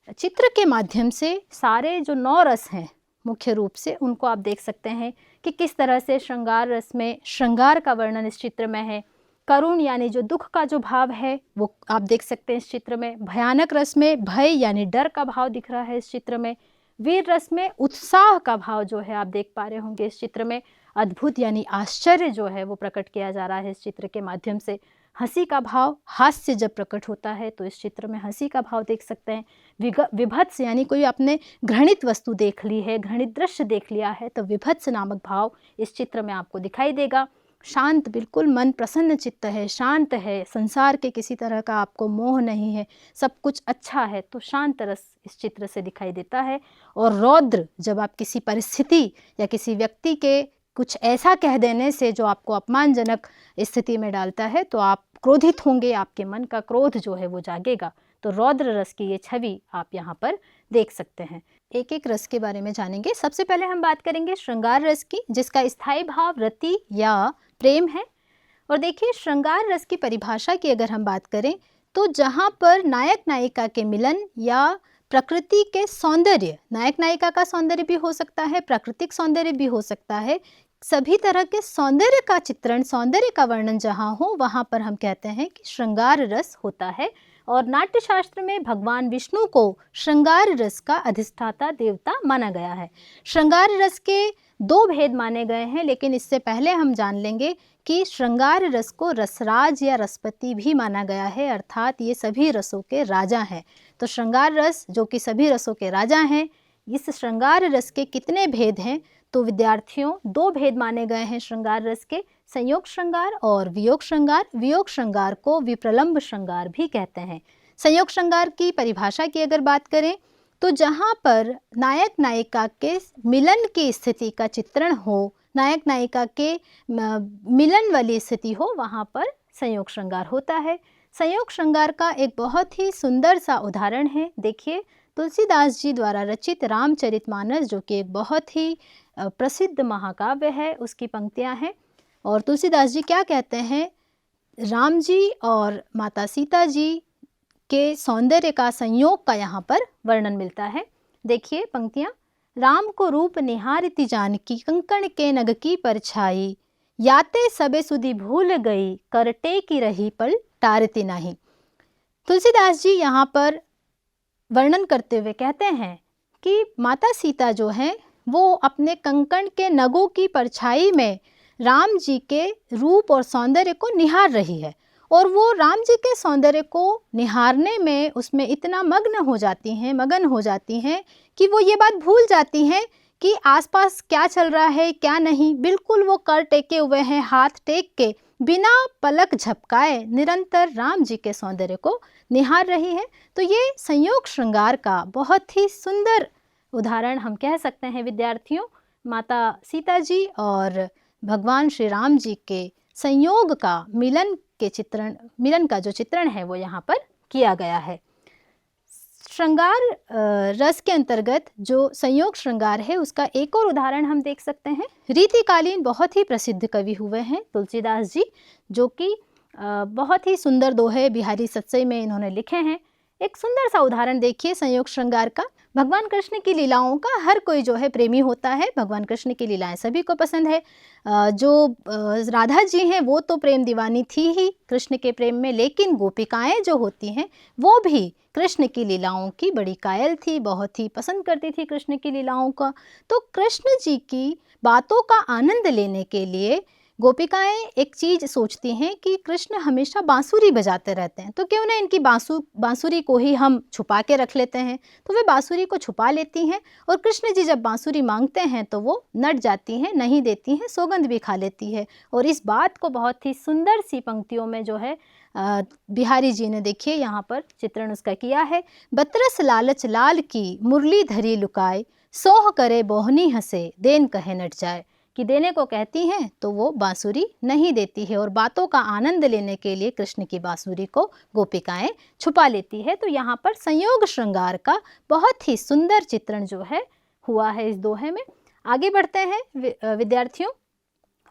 [SPEAKER 1] चित्र के माध्यम से सारे जो 9 रस हैं मुख्य रूप से, उनको आप देख सकते हैं कि किस तरह से श्रृंगार रस में श्रृंगार का वर्णन इस चित्र में है। करुण यानी जो दुख का जो भाव है वो आप देख सकते हैं इस चित्र में। भयानक रस में भय यानी डर का भाव दिख रहा है इस चित्र में। वीर रस में उत्साह का भाव जो है आप देख पा रहे होंगे इस चित्र में। अद्भुत यानी आश्चर्य जो है वो प्रकट किया जा रहा है इस चित्र के माध्यम से। हंसी का भाव, हास्य जब प्रकट होता है तो इस चित्र में हंसी का भाव देख सकते हैं। विभत्स यानी कोई आपने घृणित वस्तु देख ली है, घृणित दृश्य देख लिया है, तो विभत्स नामक भाव इस चित्र में आपको दिखाई देगा। शांत, बिल्कुल मन प्रसन्न चित्त है, शांत है, संसार के किसी तरह का आपको मोह नहीं है, सब कुछ अच्छा है, तो शांत रस इस चित्र से दिखाई देता है। और रौद्र, जब आप किसी परिस्थिति या किसी व्यक्ति के कुछ ऐसा कह देने से जो आपको अपमानजनक स्थिति में डालता है तो आप क्रोधित होंगे, आपके मन का क्रोध जो है वो जागेगा। तो रौद्र रस की ये छवि आप यहाँ पर देख सकते हैं। एक एक रस के बारे में जानेंगे। सबसे पहले हम बात करेंगे श्रृंगार रस की, जिसका स्थायी भाव रति या प्रेम है। और देखिए, श्रृंगार रस की परिभाषा की अगर हम बात करें तो जहाँ पर नायक नायिका के मिलन या प्रकृति के सौंदर्य, नायक नायिका का सौंदर्य भी हो सकता है, प्राकृतिक सौंदर्य भी हो सकता है, सभी तरह के सौंदर्य का चित्रण, सौंदर्य का वर्णन जहाँ हो वहाँ पर हम कहते हैं कि श्रृंगार रस होता है। और नाट्य शास्त्र में भगवान विष्णु को श्रृंगार रस का अधिष्ठाता देवता माना गया है। श्रृंगार रस के दो भेद माने गए हैं, लेकिन इससे पहले हम जान लेंगे कि श्रृंगार रस को रसराज या रसपति भी माना गया है, अर्थात ये सभी रसों के राजा हैं। तो श्रृंगार रस जो कि सभी रसों के राजा हैं, इस श्रृंगार रस के कितने भेद हैं? तो विद्यार्थियों, दो भेद माने गए हैं श्रृंगार रस के, संयोग श्रृंगार और वियोग श्रृंगार। वियोग श्रृंगार को विप्रलंब श्रृंगार भी कहते हैं। संयोग श्रृंगार की परिभाषा की अगर बात करें तो जहाँ पर नायक नायिका के मिलन की स्थिति का चित्रण हो, नायक नायिका के मिलन वाली स्थिति हो, वहाँ पर संयोग श्रृंगार होता है। संयोग श्रृंगार का एक बहुत ही सुंदर सा उदाहरण है, देखिए तुलसीदास जी द्वारा रचित रामचरितमानस, जो कि एक बहुत ही प्रसिद्ध महाकाव्य है, उसकी पंक्तियां हैं। और तुलसीदास जी क्या कहते हैं? राम जी और माता सीता जी के सौंदर्य का, संयोग का यहाँ पर वर्णन मिलता है। देखिए पंक्तियां, राम को रूप निहारती जानकी, कंकण के नग की परछाई, याते सबे सुधि भूल गई, करटे की रही पल टारती नहीं। तुलसीदास जी यहाँ पर वर्णन करते हुए कहते हैं कि माता सीता जो हैं वो अपने कंकण के नगों की परछाई में राम जी के रूप और सौंदर्य को निहार रही है, और वो राम जी के सौंदर्य को निहारने में उसमें इतना मगन हो जाती हैं कि वो ये बात भूल जाती हैं कि आसपास क्या चल रहा है क्या नहीं। बिल्कुल वो कर टेके हुए हैं, हाथ टेक के बिना पलक झपकाए निरंतर राम जी के सौंदर्य को निहार रही है। तो ये संयोग श्रृंगार का बहुत ही सुंदर उदाहरण हम कह सकते हैं विद्यार्थियों। माता सीता जी और भगवान श्री राम जी के संयोग का, मिलन का जो चित्रण है वो यहाँ पर किया गया है। श्रृंगार रस के अंतर्गत जो संयोग श्रृंगार है उसका एक और उदाहरण हम देख सकते हैं। रीतिकालीन बहुत ही प्रसिद्ध कवि हुए हैं तुलसीदास जी, जो कि बहुत ही सुंदर दोहे बिहारी सत्सई में इन्होंने लिखे हैं। एक सुंदर सा उदाहरण देखिए संयोग श्रृंगार का। भगवान कृष्ण की लीलाओं का हर कोई जो है प्रेमी होता है, भगवान कृष्ण की लीलाएं सभी को पसंद है। जो राधा जी हैं वो तो प्रेम दीवानी थी ही कृष्ण के प्रेम में, लेकिन गोपिकाएं जो होती हैं वो भी कृष्ण की लीलाओं की बड़ी कायल थी, बहुत ही पसंद करती थी कृष्ण की लीलाओं का। तो कृष्ण जी की बातों का आनंद लेने के लिए गोपिकाएं एक चीज़ सोचती हैं कि कृष्ण हमेशा बांसुरी बजाते रहते हैं, तो क्यों ना इनकी बांसुरी को ही हम छुपा के रख लेते हैं। तो वे बांसुरी को छुपा लेती हैं, और कृष्ण जी जब बांसुरी मांगते हैं तो वो नट जाती हैं, नहीं देती हैं, सौगंध भी खा लेती है। और इस बात को बहुत ही सुंदर सी पंक्तियों में जो है बिहारी जी ने देखिए यहाँ पर चित्रण उसका किया है। बतरस लालच लाल की मुरली धरी लुकाए, सोह करे बोहनी हंसे देन कहे नट जाए। कि देने को कहती हैं तो वो बांसुरी नहीं देती है, और बातों का आनंद लेने के लिए कृष्ण की बांसुरी को गोपिकाएं छुपा लेती है। तो यहाँ पर संयोग श्रृंगार का बहुत ही सुंदर चित्रण जो है हुआ है इस दोहे में। आगे बढ़ते हैं विद्यार्थियों,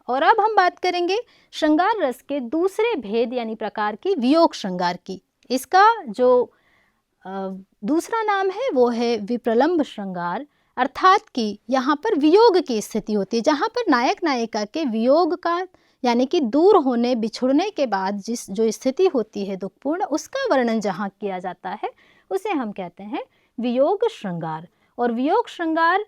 [SPEAKER 1] और अब हम बात करेंगे श्रृंगार रस के दूसरे भेद यानी प्रकार की, वियोग श्रृंगार की। इसका जो दूसरा नाम है वो है विप्रलंब श्रृंगार, अर्थात कि यहाँ पर वियोग की स्थिति होती है, जहाँ पर नायक नायिका के वियोग का यानी कि दूर होने, बिछुड़ने के बाद जो स्थिति होती है दुखपूर्ण, उसका वर्णन जहाँ किया जाता है उसे हम कहते हैं वियोग श्रृंगार। और वियोग श्रृंगार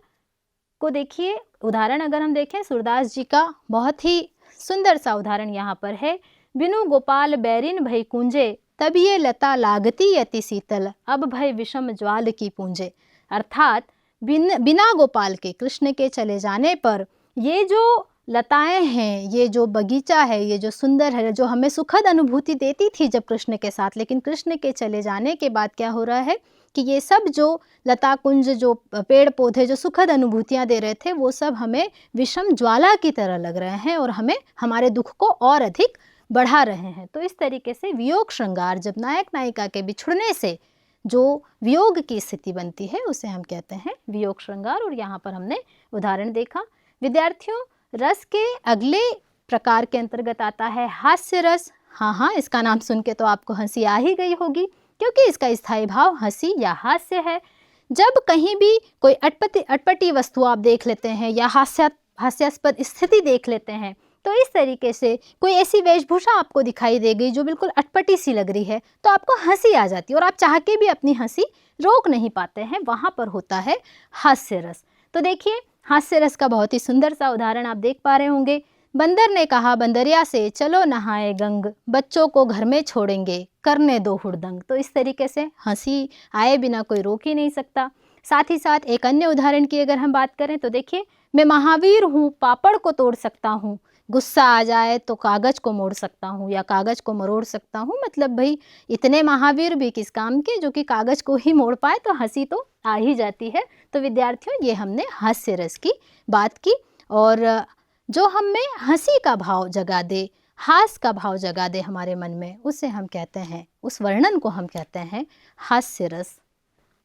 [SPEAKER 1] को देखिए, उदाहरण अगर हम देखें सूरदास जी का बहुत ही सुंदर सा उदाहरण यहाँ पर है। बिनु गोपाल बैरिन भई कुंजे, तब ये लता लागती यति शीतल, अब भय विषम ज्वाल की पूंजे। अर्थात बिना गोपाल के, कृष्ण के चले जाने पर ये जो लताएं हैं, ये जो बगीचा है, ये जो सुंदर है, जो हमें सुखद अनुभूति देती थी जब कृष्ण के साथ, लेकिन कृष्ण के चले जाने के बाद क्या हो रहा है कि ये सब जो लता कुंज, जो पेड़ पौधे जो सुखद अनुभूतियाँ दे रहे थे, वो सब हमें विषम ज्वाला की तरह लग रहे हैं और हमें हमारे दुख को और अधिक बढ़ा रहे हैं। तो इस तरीके से वियोग श्रृंगार, जब नायक नायिका के बिछुड़ने से जो वियोग की स्थिति बनती है उसे हम कहते हैं वियोग श्रृंगार। और यहाँ पर हमने उदाहरण देखा। विद्यार्थियों, रस के अगले प्रकार के अंतर्गत आता है हास्य रस। हाँ, इसका नाम सुन के तो आपको हंसी आ ही गई होगी, क्योंकि इसका स्थायी भाव हंसी या हास्य है। जब कहीं भी कोई अटपटी वस्तु आप देख लेते हैं या हास्यास्पद स्थिति देख लेते हैं, तो इस तरीके से कोई ऐसी वेशभूषा आपको दिखाई दे गई जो बिल्कुल अटपटी सी लग रही है, तो आपको हंसी आ जाती है और आप चाह के भी अपनी हंसी रोक नहीं पाते हैं। वहाँ पर होता है हास्य रस। तो देखिए, हास्य रस का बहुत ही सुंदर सा उदाहरण आप देख पा रहे होंगे। बंदर ने कहा बंदरिया से, चलो नहाए गंग, बच्चों को घर में छोड़ेंगे, करने दो हुड़दंग। तो इस तरीके से हंसी आए बिना कोई रोक ही नहीं सकता। साथ ही साथ एक अन्य उदाहरण की अगर हम बात करें तो देखिए, मैं महावीर हूँ, पापड़ को तोड़ सकता हूँ, गुस्सा आ जाए तो कागज़ को मोड़ सकता हूँ या कागज़ को मरोड़ सकता हूँ। मतलब भाई इतने महावीर भी किस काम के जो कि कागज़ को ही मोड़ पाए, तो हंसी तो आ ही जाती है। तो विद्यार्थियों, ये हमने हास्य रस की बात की, और जो हमें हंसी का भाव जगा दे, हास्य का भाव जगा दे हमारे मन में, उसे हम कहते हैं, उस वर्णन को हम कहते हैं हास्य रस।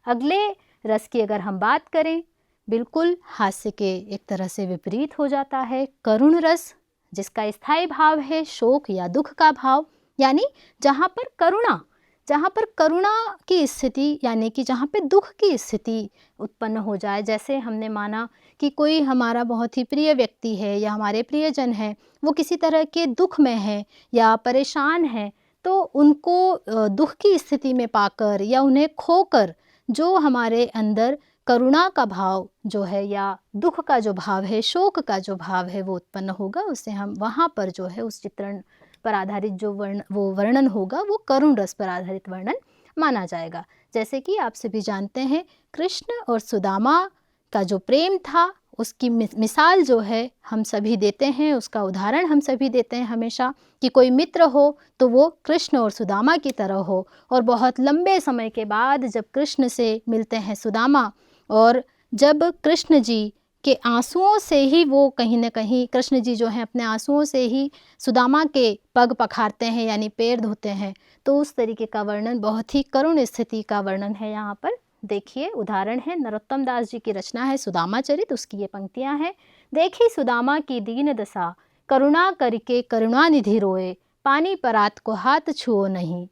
[SPEAKER 1] अगले रस की अगर हम बात करें, बिल्कुल हास्य के एक तरह से विपरीत हो जाता है करुण रस, जिसका स्थायी भाव है शोक या दुख का भाव। यानी जहाँ पर करुणा की स्थिति, यानी कि जहाँ पे दुख की स्थिति उत्पन्न हो जाए। जैसे हमने माना कि कोई हमारा बहुत ही प्रिय व्यक्ति है या हमारे प्रियजन है, वो किसी तरह के दुख में है या परेशान है, तो उनको दुख की स्थिति में पाकर या उन्हें खोकर जो हमारे अंदर करुणा का भाव जो है या दुख का जो भाव है, शोक का जो भाव है वो उत्पन्न होगा, उसे हम वहाँ पर जो है उस चित्रण पर आधारित जो वर्णन होगा वो करुण रस पर आधारित वर्णन माना जाएगा। जैसे कि आप सभी जानते हैं, कृष्ण और सुदामा का जो प्रेम था, उसकी मिसाल जो है हम सभी देते हैं, उसका उदाहरण हम सभी देते हैं हमेशा, कि कोई मित्र हो तो वो कृष्ण और सुदामा की तरह हो। और बहुत लंबे समय के बाद जब कृष्ण से मिलते हैं सुदामा, और जब कृष्ण जी के आंसुओं से ही वो कहीं ना कहीं, कृष्ण जी जो हैं अपने आंसुओं से ही सुदामा के पग पखारते हैं, यानी पैर धोते हैं, तो उस तरीके का वर्णन, बहुत ही करुण स्थिति का वर्णन है यहाँ पर। देखिए, उदाहरण है नरोत्तम दास जी की रचना है सुदामा चरित, उसकी ये पंक्तियाँ हैं। देखी सुदामा की दीन दशा, करुणा करके करुणानिधि रोए, पानी परात को हाथ छुओ नहीं,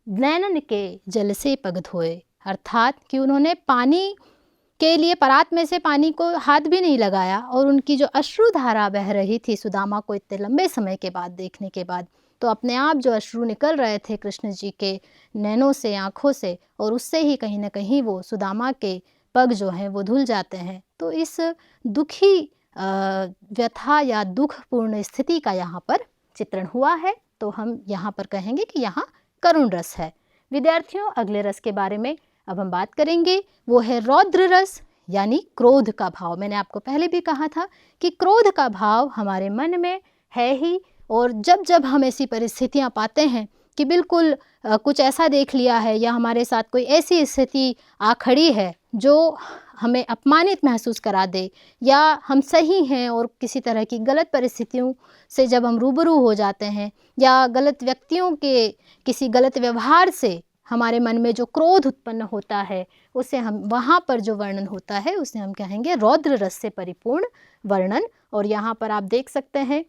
[SPEAKER 1] नैनन के जल से पग धोए। अर्थात कि उन्होंने पानी के लिए परात में से पानी को हाथ भी नहीं लगाया, और उनकी जो अश्रु धारा बह रही थी सुदामा को इतने लंबे समय के बाद देखने के बाद, तो अपने आप जो अश्रु निकल रहे थे कृष्ण जी के नैनों से, आँखों से, और उससे ही कहीं ना कहीं वो सुदामा के पग जो हैं वो धुल जाते हैं। तो इस दुखी व्यथा या दुखपूर्ण स्थिति का यहाँ पर चित्रण हुआ है, तो हम यहाँ पर कहेंगे कि यहाँ करुण रस है। विद्यार्थियों, अगले रस के बारे में अब हम बात करेंगे, वो है रौद्र रस, यानी क्रोध का भाव। मैंने आपको पहले भी कहा था कि क्रोध का भाव हमारे मन में है ही, और जब जब हम ऐसी परिस्थितियाँ पाते हैं कि बिल्कुल कुछ ऐसा देख लिया है या हमारे साथ कोई ऐसी स्थिति आ खड़ी है जो हमें अपमानित महसूस करा दे, या हम सही हैं और किसी तरह की गलत परिस्थितियों से जब हम रूबरू हो जाते हैं, या गलत व्यक्तियों के किसी गलत व्यवहार से हमारे मन में जो क्रोध उत्पन्न होता है, उसे हम, वहाँ पर जो वर्णन होता है उसे हम कहेंगे रौद्र रस से परिपूर्ण वर्णन। और यहाँ पर आप देख सकते हैं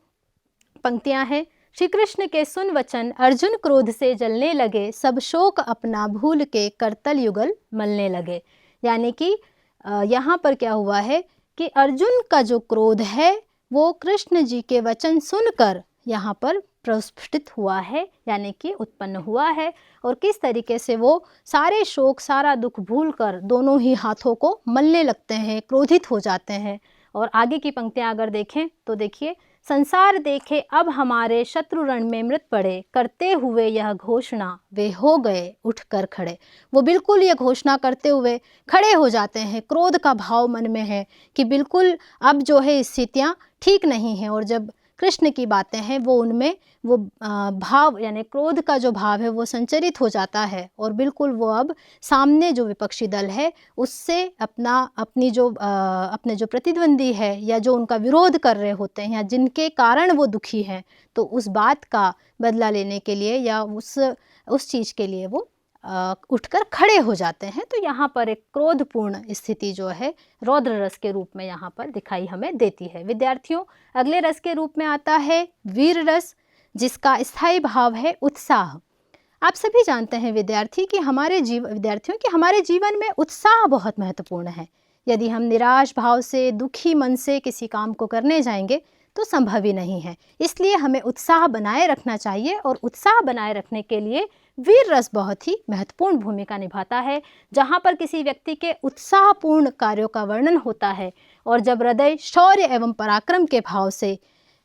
[SPEAKER 1] पंक्तियाँ हैं, श्री कृष्ण के सुन वचन, अर्जुन क्रोध से जलने लगे, सब शोक अपना भूल के करतल युगल मलने लगे। यानी कि यहाँ पर क्या हुआ है कि अर्जुन का जो क्रोध है वो कृष्ण जी के वचन सुनकर यहाँ पर प्रस्फुटित हुआ है, यानी कि उत्पन्न हुआ है, और किस तरीके से वो सारे शोक, सारा दुख भूलकर दोनों ही हाथों को मलने लगते हैं, क्रोधित हो जाते हैं। और आगे की पंक्तियाँ अगर देखें तो देखिए, संसार देखे अब हमारे शत्रु रण में मृत पड़े, करते हुए यह घोषणा वे हो गए उठकर खड़े। वो बिल्कुल ये घोषणा करते हुए खड़े हो जाते हैं, क्रोध का भाव मन में है कि बिल्कुल अब जो है स्थितियाँ ठीक नहीं हैं। और जब कृष्ण की बातें हैं वो उनमें वो भाव, यानी क्रोध का जो भाव है वो संचरित हो जाता है, और बिल्कुल वो अब सामने जो विपक्षी दल है उससे अपने जो प्रतिद्वंदी है या जो उनका विरोध कर रहे होते हैं या जिनके कारण वो दुखी हैं, तो उस बात का बदला लेने के लिए या उस चीज़ के लिए वो उठकर खड़े हो जाते हैं। तो यहाँ पर एक क्रोधपूर्ण स्थिति जो है रौद्र रस के रूप में यहाँ पर दिखाई हमें देती है। विद्यार्थियों, अगले रस के रूप में आता है वीर रस, जिसका स्थायी भाव है उत्साह। आप सभी जानते हैं विद्यार्थियों कि हमारे जीवन में उत्साह बहुत महत्वपूर्ण है। यदि हम निराश भाव से, दुखी मन से किसी काम को करने जाएंगे तो संभव ही नहीं है। इसलिए हमें उत्साह बनाए रखना चाहिए और उत्साह बनाए रखने के लिए वीर रस बहुत ही महत्वपूर्ण भूमिका निभाता है। जहाँ पर किसी व्यक्ति के उत्साहपूर्ण कार्यों का वर्णन होता है और जब हृदय शौर्य एवं पराक्रम के भाव से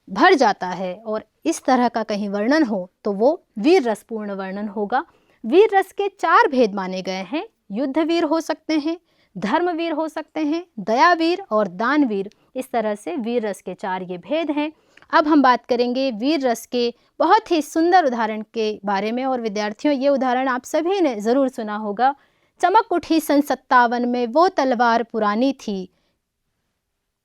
[SPEAKER 1] भर जाता है और इस तरह का कहीं वर्णन हो तो वो वीर रसपूर्ण वर्णन होगा। वीर रस के 4 भेद माने गए हैं। युद्ध वीर हो सकते हैं, धर्मवीर हो सकते हैं, दयावीर और दानवीर। इस तरह से वीर रस के 4 ये भेद हैं। अब हम बात करेंगे वीर रस के बहुत ही सुंदर उदाहरण के बारे में। और विद्यार्थियों, ये उदाहरण आप सभी ने ज़रूर सुना होगा। चमक उठी सन 57 में वो तलवार पुरानी थी,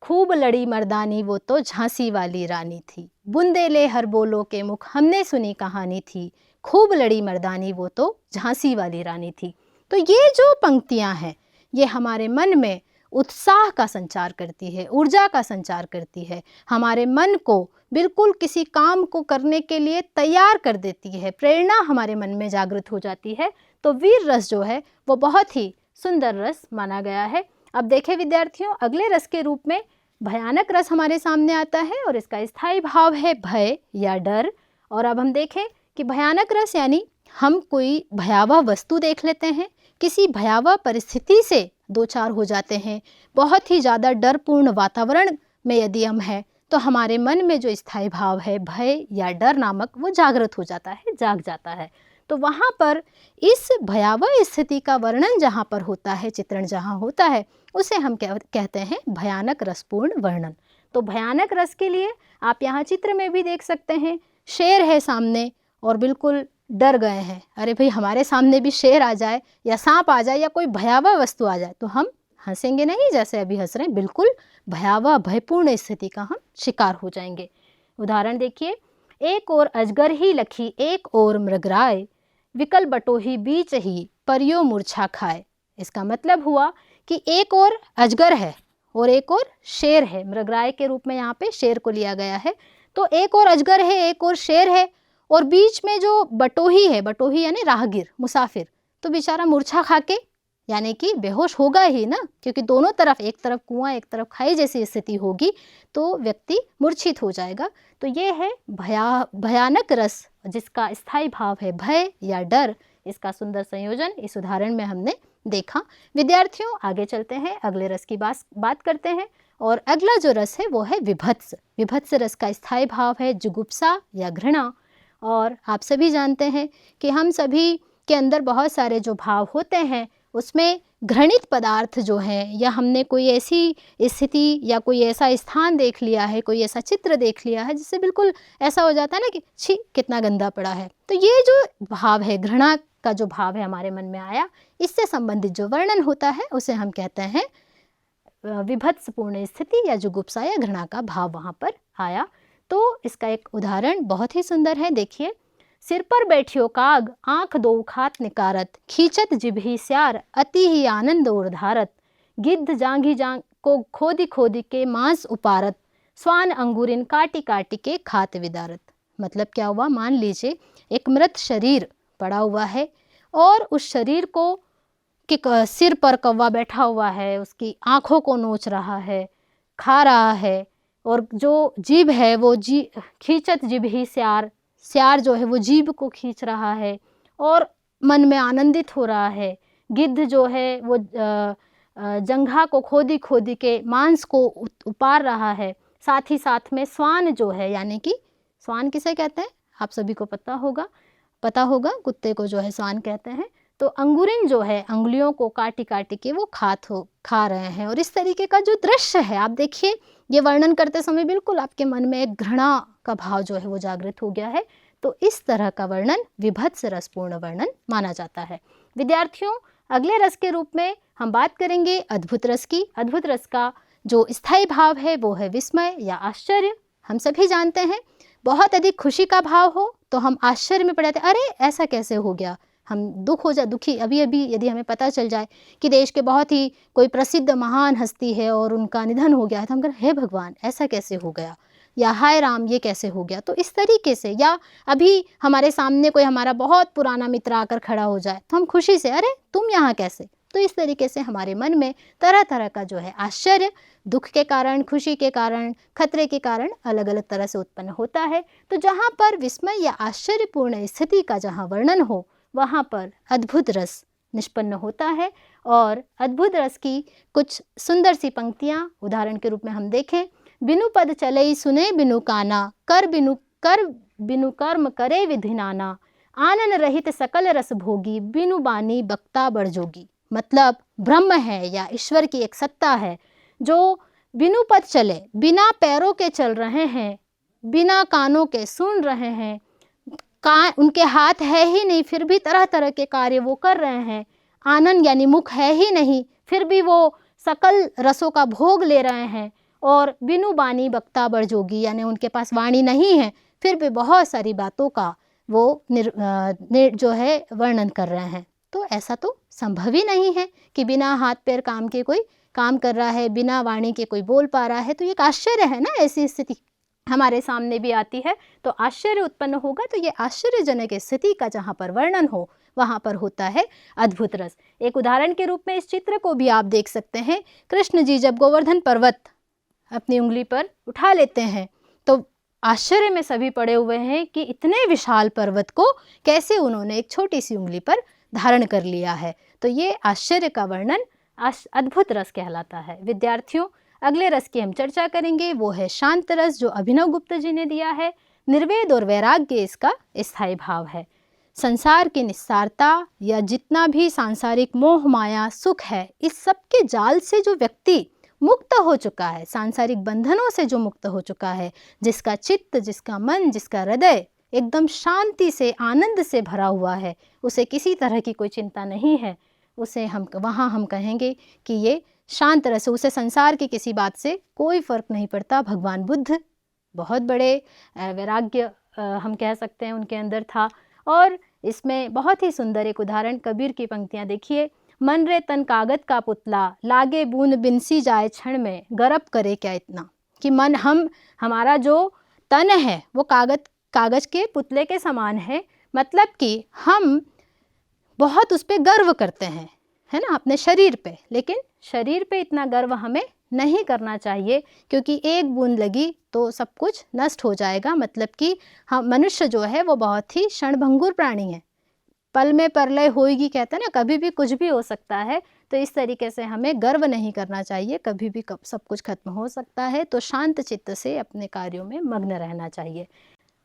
[SPEAKER 1] खूब लड़ी मर्दानी वो तो झांसी वाली रानी थी। बुंदेले हर बोलो के मुख हमने सुनी कहानी थी, खूब लड़ी मर्दानी वो तो झांसी वाली रानी थी। तो ये जो पंक्तियां हैं ये हमारे मन में उत्साह का संचार करती है, ऊर्जा का संचार करती है, हमारे मन को बिल्कुल किसी काम को करने के लिए तैयार कर देती है, प्रेरणा हमारे मन में जागृत हो जाती है। तो वीर रस जो है वो बहुत ही सुंदर रस माना गया है। अब देखें विद्यार्थियों, अगले रस के रूप में भयानक रस हमारे सामने आता है और इसका स्थायी भाव है भय या डर। और अब हम देखें कि भयानक रस यानी हम कोई भयावह वस्तु देख लेते हैं, किसी भयावह परिस्थिति से दो चार हो जाते हैं, बहुत ही ज़्यादा डरपूर्ण वातावरण में यदि हम हैं तो हमारे मन में जो स्थायी भाव है भय या डर नामक वो जागृत हो जाता है, जाग जाता है। तो वहाँ पर इस भयावह स्थिति का वर्णन जहाँ पर होता है, चित्रण जहाँ होता है, उसे हम कहते हैं भयानक रसपूर्ण वर्णन। तो भयानक रस के लिए आप यहाँ चित्र में भी देख सकते हैं, शेर है सामने और बिल्कुल डर गए हैं। अरे भाई, हमारे सामने भी शेर आ जाए या सांप आ जाए या कोई भयावह वस्तु आ जाए तो हम हंसेंगे नहीं जैसे अभी हंस रहे हैं, बिल्कुल भयावह भयपूर्ण स्थिति का हम शिकार हो जाएंगे। उदाहरण देखिए, एक और अजगर ही लखी एक और मृगराय, विकल बटोही बीच ही परियो मूर्छा खाए। इसका मतलब हुआ कि एक और अजगर है और एक और शेर है, मृगराय के रूप में यहाँ पे शेर को लिया गया है। तो एक और अजगर है, एक और शेर है और बीच में जो बटोही है, बटोही यानी राहगीर, मुसाफिर, तो बेचारा मूर्छा खा के यानी कि बेहोश होगा ही ना, क्योंकि दोनों तरफ, एक तरफ कुआं एक तरफ खाई जैसी स्थिति होगी तो व्यक्ति मूर्छित हो जाएगा। तो ये है भयानक रस जिसका स्थायी भाव है भय या डर। इसका सुंदर संयोजन इस उदाहरण में हमने देखा। विद्यार्थियों, आगे चलते हैं, अगले रस की बात करते हैं। और अगला जो रस है वो है विभत्स। विभत्स रस का स्थायी भाव है जुगुप्सा या घृणा। और आप सभी जानते हैं कि हम सभी के अंदर बहुत सारे जो भाव होते हैं उसमें घृणित पदार्थ जो हैं, या हमने कोई ऐसी स्थिति या कोई ऐसा स्थान देख लिया है, कोई ऐसा चित्र देख लिया है जिससे बिल्कुल ऐसा हो जाता है ना कि छी कितना गंदा पड़ा है। तो ये जो भाव है, घृणा का जो भाव है हमारे मन में आया, इससे संबंधित जो वर्णन होता है उसे हम कहते हैं विभत्सपूर्ण स्थिति या जुगुप्सा या घृणा का भाव वहाँ पर आया। तो इसका एक उदाहरण बहुत ही सुंदर है, देखिए। सिर पर बैठियो काग आंख दो खात निकारत, खींचत जिभि स्यार अति ही आनंद और धारत, गिद्ध जांघी जांग को खोदी खोदी के मांस उपारत, स्वान अंगूरिन काटी काटी के खात विदारत। मतलब क्या हुआ, मान लीजिए एक मृत शरीर पड़ा हुआ है और उस शरीर को कि सिर पर कौवा बैठा हुआ है, उसकी आँखों को नोच रहा है, खा रहा है, और जो जीभ है वो खींचत जिभ ही स्यार, स्यार जो है वो जीभ को खींच रहा है और मन में आनंदित हो रहा है। गिद्ध जो है वो जंघा को खोदी खोदी के मांस को उपार रहा है। साथ ही साथ में स्वान जो है, यानी कि स्वान किसे कहते हैं आप सभी को पता होगा, कुत्ते को जो है स्वान कहते हैं। तो अंगूरिन जो है, अंगुलियों को काटी काटी के वो खा रहे हैं। और इस तरीके का जो दृश्य है आप देखिए, ये वर्णन करते समय बिल्कुल आपके मन में एक घृणा का भाव जो है वो जागृत हो गया है। तो इस तरह का वर्णन विभत्स रसपूर्ण वर्णन माना जाता है। विद्यार्थियों, अगले रस के रूप में हम बात करेंगे अद्भुत रस की। अद्भुत रस का जो स्थायी भाव है वो है विस्मय या आश्चर्य। हम सभी जानते हैं, बहुत अधिक खुशी का भाव हो तो हम आश्चर्य में पड़ जाते हैं, अरे ऐसा कैसे हो गया। हम दुखी अभी यदि हमें पता चल जाए कि देश के बहुत ही कोई प्रसिद्ध महान हस्ती है और उनका निधन हो गया है, तो हम कहें हे भगवान ऐसा कैसे हो गया, या हाय राम ये कैसे हो गया। तो इस तरीके से, या अभी हमारे सामने कोई हमारा बहुत पुराना मित्र आकर खड़ा हो जाए तो हम खुशी से अरे तुम यहाँ कैसे, तो इस तरीके से हमारे मन में तरह तरह का जो है आश्चर्य, दुख के कारण, खुशी के कारण, खतरे के कारण अलग अलग तरह से उत्पन्न होता है। तो जहाँ पर विस्मय या आश्चर्यपूर्ण स्थिति का जहाँ वर्णन हो, वहाँ पर अद्भुत रस निष्पन्न होता है। और अद्भुत रस की कुछ सुंदर सी पंक्तियाँ उदाहरण के रूप में हम देखें। बिनु पद चलई सुने बिनु काना, कर बिनु कर्म करे विधि नाना, आनन रहित सकल रस भोगी, बिनु बानी बक्ता बड़ जोगी। मतलब ब्रह्म है या ईश्वर की एक सत्ता है जो बिनु पद चले, बिना पैरों के चल रहे हैं, बिना कानों के सुन रहे हैं, उनके हाथ है ही नहीं फिर भी तरह तरह के कार्य वो कर रहे हैं, आनंद यानी मुख है ही नहीं फिर भी वो सकल रसों का भोग ले रहे हैं, और बिनु बानी बक्ता बड़ जोगी यानी उनके पास वाणी नहीं है फिर भी बहुत सारी बातों का वो जो है वर्णन कर रहे हैं। तो ऐसा तो संभव ही नहीं है कि बिना हाथ पैर काम के कोई काम कर रहा है, बिना वाणी के कोई बोल पा रहा है। तो ये एक आश्चर्य है ना, ऐसी स्थिति हमारे सामने भी आती है तो आश्चर्य उत्पन्न होगा। तो ये आश्चर्यजनक स्थिति का जहाँ पर वर्णन हो वहाँ पर होता है अद्भुत रस। एक उदाहरण के रूप में इस चित्र को भी आप देख सकते हैं। कृष्ण जी जब गोवर्धन पर्वत अपनी उंगली पर उठा लेते हैं तो आश्चर्य में सभी पड़े हुए हैं कि इतने विशाल पर्वत को कैसे उन्होंने एक छोटी सी उंगली पर धारण कर लिया है। तो ये आश्चर्य का वर्णन अद्भुत रस कहलाता है। विद्यार्थियों, अगले रस की हम चर्चा करेंगे, वो है शांत रस, जो अभिनव गुप्त जी ने दिया है। निर्वेद और वैराग्य इसका स्थायी भाव है। संसार की निस्सारता या जितना भी सांसारिक मोह माया सुख है, इस सब के जाल से जो व्यक्ति मुक्त हो चुका है, सांसारिक बंधनों से जो मुक्त हो चुका है, जिसका चित्त, जिसका मन, जिसका हृदय एकदम शांति से, आनंद से भरा हुआ है, उसे किसी तरह की कोई चिंता नहीं है, उसे हम कहेंगे कि ये शांत रस, उसे संसार की किसी बात से कोई फर्क नहीं पड़ता। भगवान बुद्ध बहुत बड़े वैराग्य हम कह सकते हैं उनके अंदर था। और इसमें बहुत ही सुंदर एक उदाहरण, कबीर की पंक्तियाँ देखिए। मन रे तन कागज का पुतला, लागे बूंद बिनसी जाए क्षण में, गरब करे क्या इतना। कि मन, हमारा जो तन है वो कागज के पुतले के समान है। मतलब कि हम बहुत उस पर गर्व करते हैं, है ना, अपने शरीर पे, लेकिन शरीर पे इतना गर्व हमें नहीं करना चाहिए, क्योंकि एक बूंद लगी तो सब कुछ नष्ट हो जाएगा। मतलब कि हम मनुष्य जो है वो बहुत ही क्षणभंगुर प्राणी है, पल में प्रलय होएगी कहते हैं ना, कभी भी कुछ भी हो सकता है। तो इस तरीके से हमें गर्व नहीं करना चाहिए, कभी भी सब कुछ खत्म हो सकता है। तो शांत चित्त से अपने कार्यों में मग्न रहना चाहिए।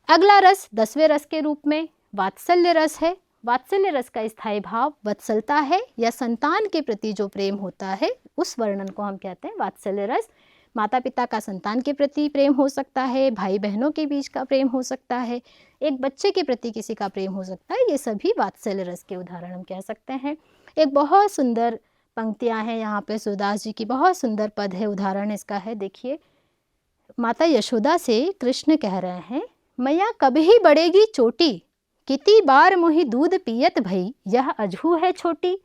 [SPEAKER 1] अगला रस 10वें रस के रूप में वात्सल्य रस है। वात्सल्य रस का स्थायी भाव वत्सलता है या संतान के प्रति जो प्रेम होता है उस वर्णन को हम कहते हैं वात्सल्य रस। माता पिता का संतान के प्रति प्रेम हो सकता है, भाई बहनों के बीच का प्रेम हो सकता है, एक बच्चे के प्रति किसी का प्रेम हो सकता है। ये सभी वात्सल्य रस के उदाहरण हम कह सकते हैं। एक बहुत सुंदर पंक्तियां हैं यहाँ पे, सूरदास जी की बहुत सुंदर पद है, उदाहरण इसका है, देखिए। माता यशोदा से कृष्ण कह रहे हैं, मैया कभी बढ़ेगी चोटी, कितनी बार मोहि दूध पियत भई, यह अजहू है छोटी।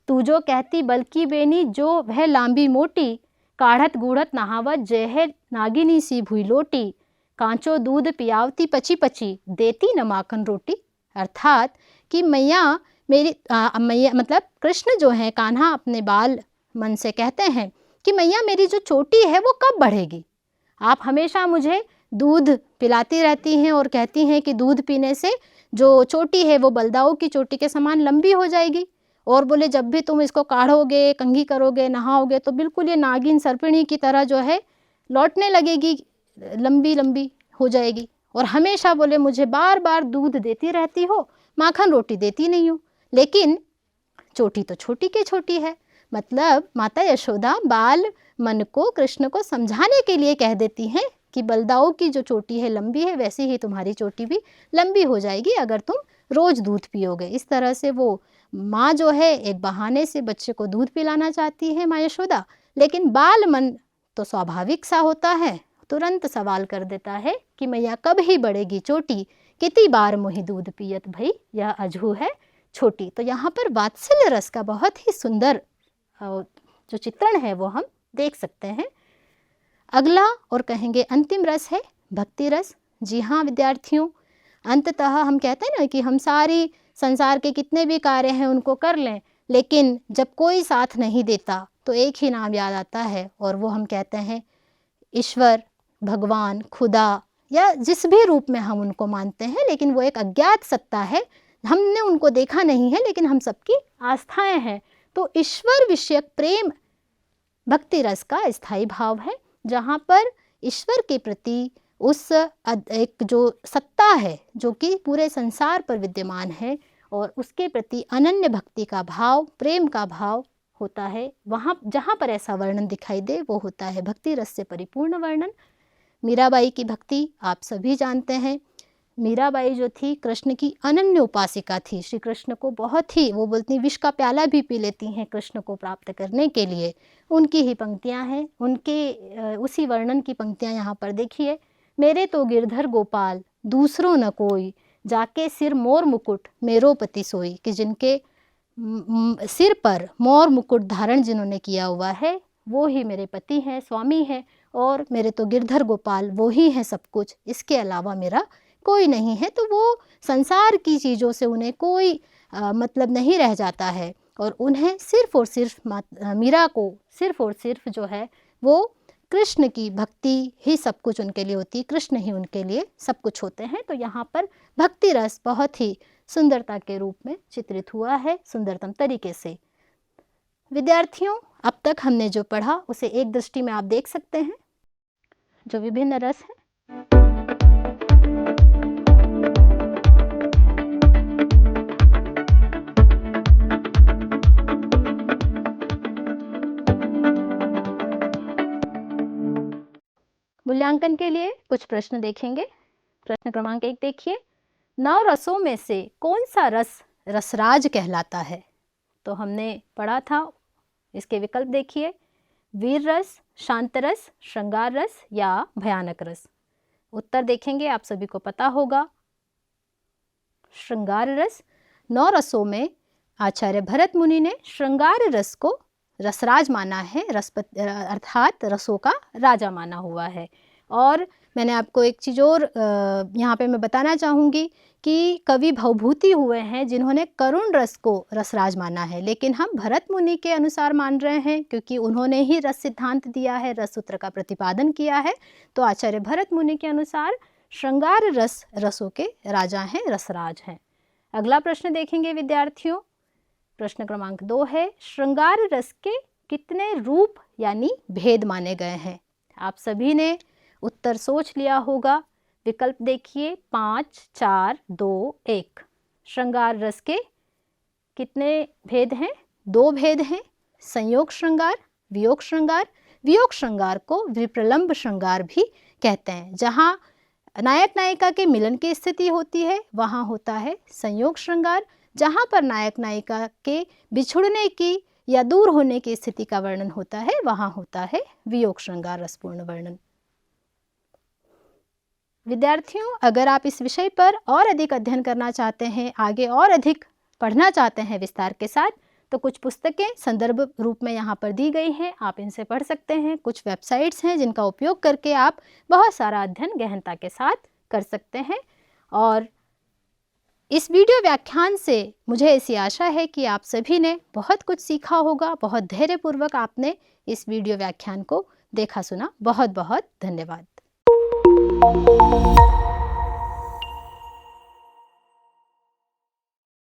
[SPEAKER 1] तू जो कहती बल्कि बेनी, जो वह लांबी मोटी, काढ़त गूढ़त नहावत जय है नागिनी सी भुई लोटी, कांचो दूध पियावती पची पची, देती न माखन रोटी। अर्थात कि मैया मेरी मैया मतलब कृष्ण जो है, कान्हा अपने बाल मन से कहते हैं कि मैया मेरी जो चोटी है वो कब बढ़ेगी। आप हमेशा मुझे दूध पिलाती रहती हैं और कहती हैं कि दूध पीने से जो चोटी है वो बलदाऊ की चोटी के समान लंबी हो जाएगी, और बोले जब भी तुम इसको काढ़ोगे, कंघी करोगे, नहाओगे तो बिल्कुल ये नागिन सर्पिणी की तरह जो है लौटने लगेगी, लंबी लंबी हो जाएगी। और हमेशा बोले मुझे बार बार दूध देती रहती हो, माखन रोटी देती नहीं हो, लेकिन चोटी तो छोटी के छोटी है। मतलब माता यशोदा बाल मन को, कृष्ण को समझाने के लिए कह देती हैं कि बलदाऊ की जो चोटी है लंबी है, वैसे ही तुम्हारी चोटी भी लंबी हो जाएगी अगर तुम रोज दूध पियोगे। इस तरह से वो माँ जो है एक बहाने से बच्चे को दूध पिलाना चाहती है माँ यशोदा, लेकिन बाल मन तो स्वाभाविक सा होता है, तुरंत सवाल कर देता है कि मैया कब ही बढ़ेगी चोटी, कितनी बार मोहि दूध पियत भई, यह अजहू है छोटी। तो यहाँ पर वात्सल्य रस का बहुत ही सुंदर जो चित्रण है वो हम देख सकते हैं। अगला और कहेंगे अंतिम रस है भक्ति रस। जी हाँ विद्यार्थियों, अंततः हम कहते हैं ना कि हम सारी संसार के कितने भी कार्य हैं उनको कर लें, लेकिन जब कोई साथ नहीं देता तो एक ही नाम याद आता है, और वो हम कहते हैं ईश्वर, भगवान, खुदा, या जिस भी रूप में हम उनको मानते हैं, लेकिन वो एक अज्ञात सत्ता है, हमने उनको देखा नहीं है, लेकिन हम सबकी आस्थाएं हैं। तो ईश्वर विषयक प्रेम भक्ति रस का स्थायी भाव है, जहाँ पर ईश्वर के प्रति उस एक जो सत्ता है जो कि पूरे संसार पर विद्यमान है, और उसके प्रति अनन्य भक्ति का भाव, प्रेम का भाव होता है। वहाँ जहाँ पर ऐसा वर्णन दिखाई दे वो होता है भक्ति रस से परिपूर्ण वर्णन। मीराबाई की भक्ति आप सभी जानते हैं। मीराबाई जो थी कृष्ण की अनन्य उपासिका थी। श्री कृष्ण को बहुत ही, वो बोलती विष का प्याला भी पी लेती हैं कृष्ण को प्राप्त करने के लिए। उनकी ही पंक्तियां हैं, उनके उसी वर्णन की पंक्तियां यहाँ पर देखिए। मेरे तो गिरधर गोपाल दूसरों न कोई, जाके सिर मोर मुकुट मेरो पति सोई, कि जिनके सिर पर मोर मुकुट धारण जिन्होंने किया हुआ है वो ही मेरे पति हैं, स्वामी हैं, और मेरे तो गिरधर गोपाल वो ही हैं सब कुछ, इसके अलावा मेरा कोई नहीं है। तो वो संसार की चीज़ों से उन्हें कोई मतलब नहीं रह जाता है, और उन्हें सिर्फ और सिर्फ मीरा को सिर्फ और सिर्फ जो है वो कृष्ण की भक्ति ही सब कुछ उनके लिए होती, कृष्ण ही उनके लिए सब कुछ होते हैं। तो यहाँ पर भक्ति रस बहुत ही सुंदरता के रूप में चित्रित हुआ है, सुंदरतम तरीके से। विद्यार्थियों, अब तक हमने जो पढ़ा उसे एक दृष्टि में आप देख सकते हैं, जो विभिन्न रस हैं। मूल्यांकन के लिए कुछ प्रश्न देखेंगे। प्रश्न क्रमांक 1 देखिए, 9 रसों में से कौन सा रस रसराज कहलाता है? तो हमने पढ़ा था, इसके विकल्प देखिए, वीर रस, शांत रस, श्रृंगार रस या भयानक रस। उत्तर देखेंगे, आप सभी को पता होगा, श्रृंगार रस। 9 रसों में आचार्य भरत मुनि ने श्रृंगार रस को रसराज माना है, अर्थात रसों का राजा माना हुआ है। और मैंने आपको एक चीज़ और यहाँ पे मैं बताना चाहूँगी कि कवि भवभूति हुए हैं जिन्होंने करुण रस को रसराज माना है, लेकिन हम भरत मुनि के अनुसार मान रहे हैं क्योंकि उन्होंने ही रस सिद्धांत दिया है, रस सूत्र का प्रतिपादन किया है। तो आचार्य भरत मुनि के अनुसार श्रृंगार रस रसों के राजा हैं, रसराज हैं। अगला प्रश्न देखेंगे विद्यार्थियों, प्रश्न क्रमांक 2 है, श्रृंगार रस के कितने रूप यानी भेद माने गए हैं? आप सभी ने उत्तर सोच लिया होगा। विकल्प देखिए, 5, 4, 2, 1। श्रृंगार रस के कितने भेद हैं? 2 भेद हैं, संयोग श्रृंगार, वियोग श्रृंगार। वियोग श्रृंगार को विप्रलंब श्रृंगार भी कहते हैं। जहाँ नायक नायिका के मिलन की स्थिति होती है वहाँ होता है संयोग श्रृंगार। जहाँ पर नायक नायिका के बिछुड़ने की या दूर होने की स्थिति का वर्णन होता है वहाँ होता है वियोग श्रृंगार रसपूर्ण वर्णन। विद्यार्थियों, अगर आप इस विषय पर और अधिक अध्ययन करना चाहते हैं, आगे और अधिक पढ़ना चाहते हैं विस्तार के साथ, तो कुछ पुस्तकें संदर्भ रूप में यहाँ पर दी गई हैं, आप इनसे पढ़ सकते हैं। कुछ वेबसाइट्स हैं जिनका उपयोग करके आप बहुत सारा अध्ययन गहनता के साथ कर सकते हैं। और इस वीडियो व्याख्यान से मुझे ऐसी आशा है कि आप सभी ने बहुत कुछ सीखा होगा। बहुत धैर्यपूर्वक आपने इस वीडियो व्याख्यान को देखा सुना। बहुत बहुत धन्यवाद।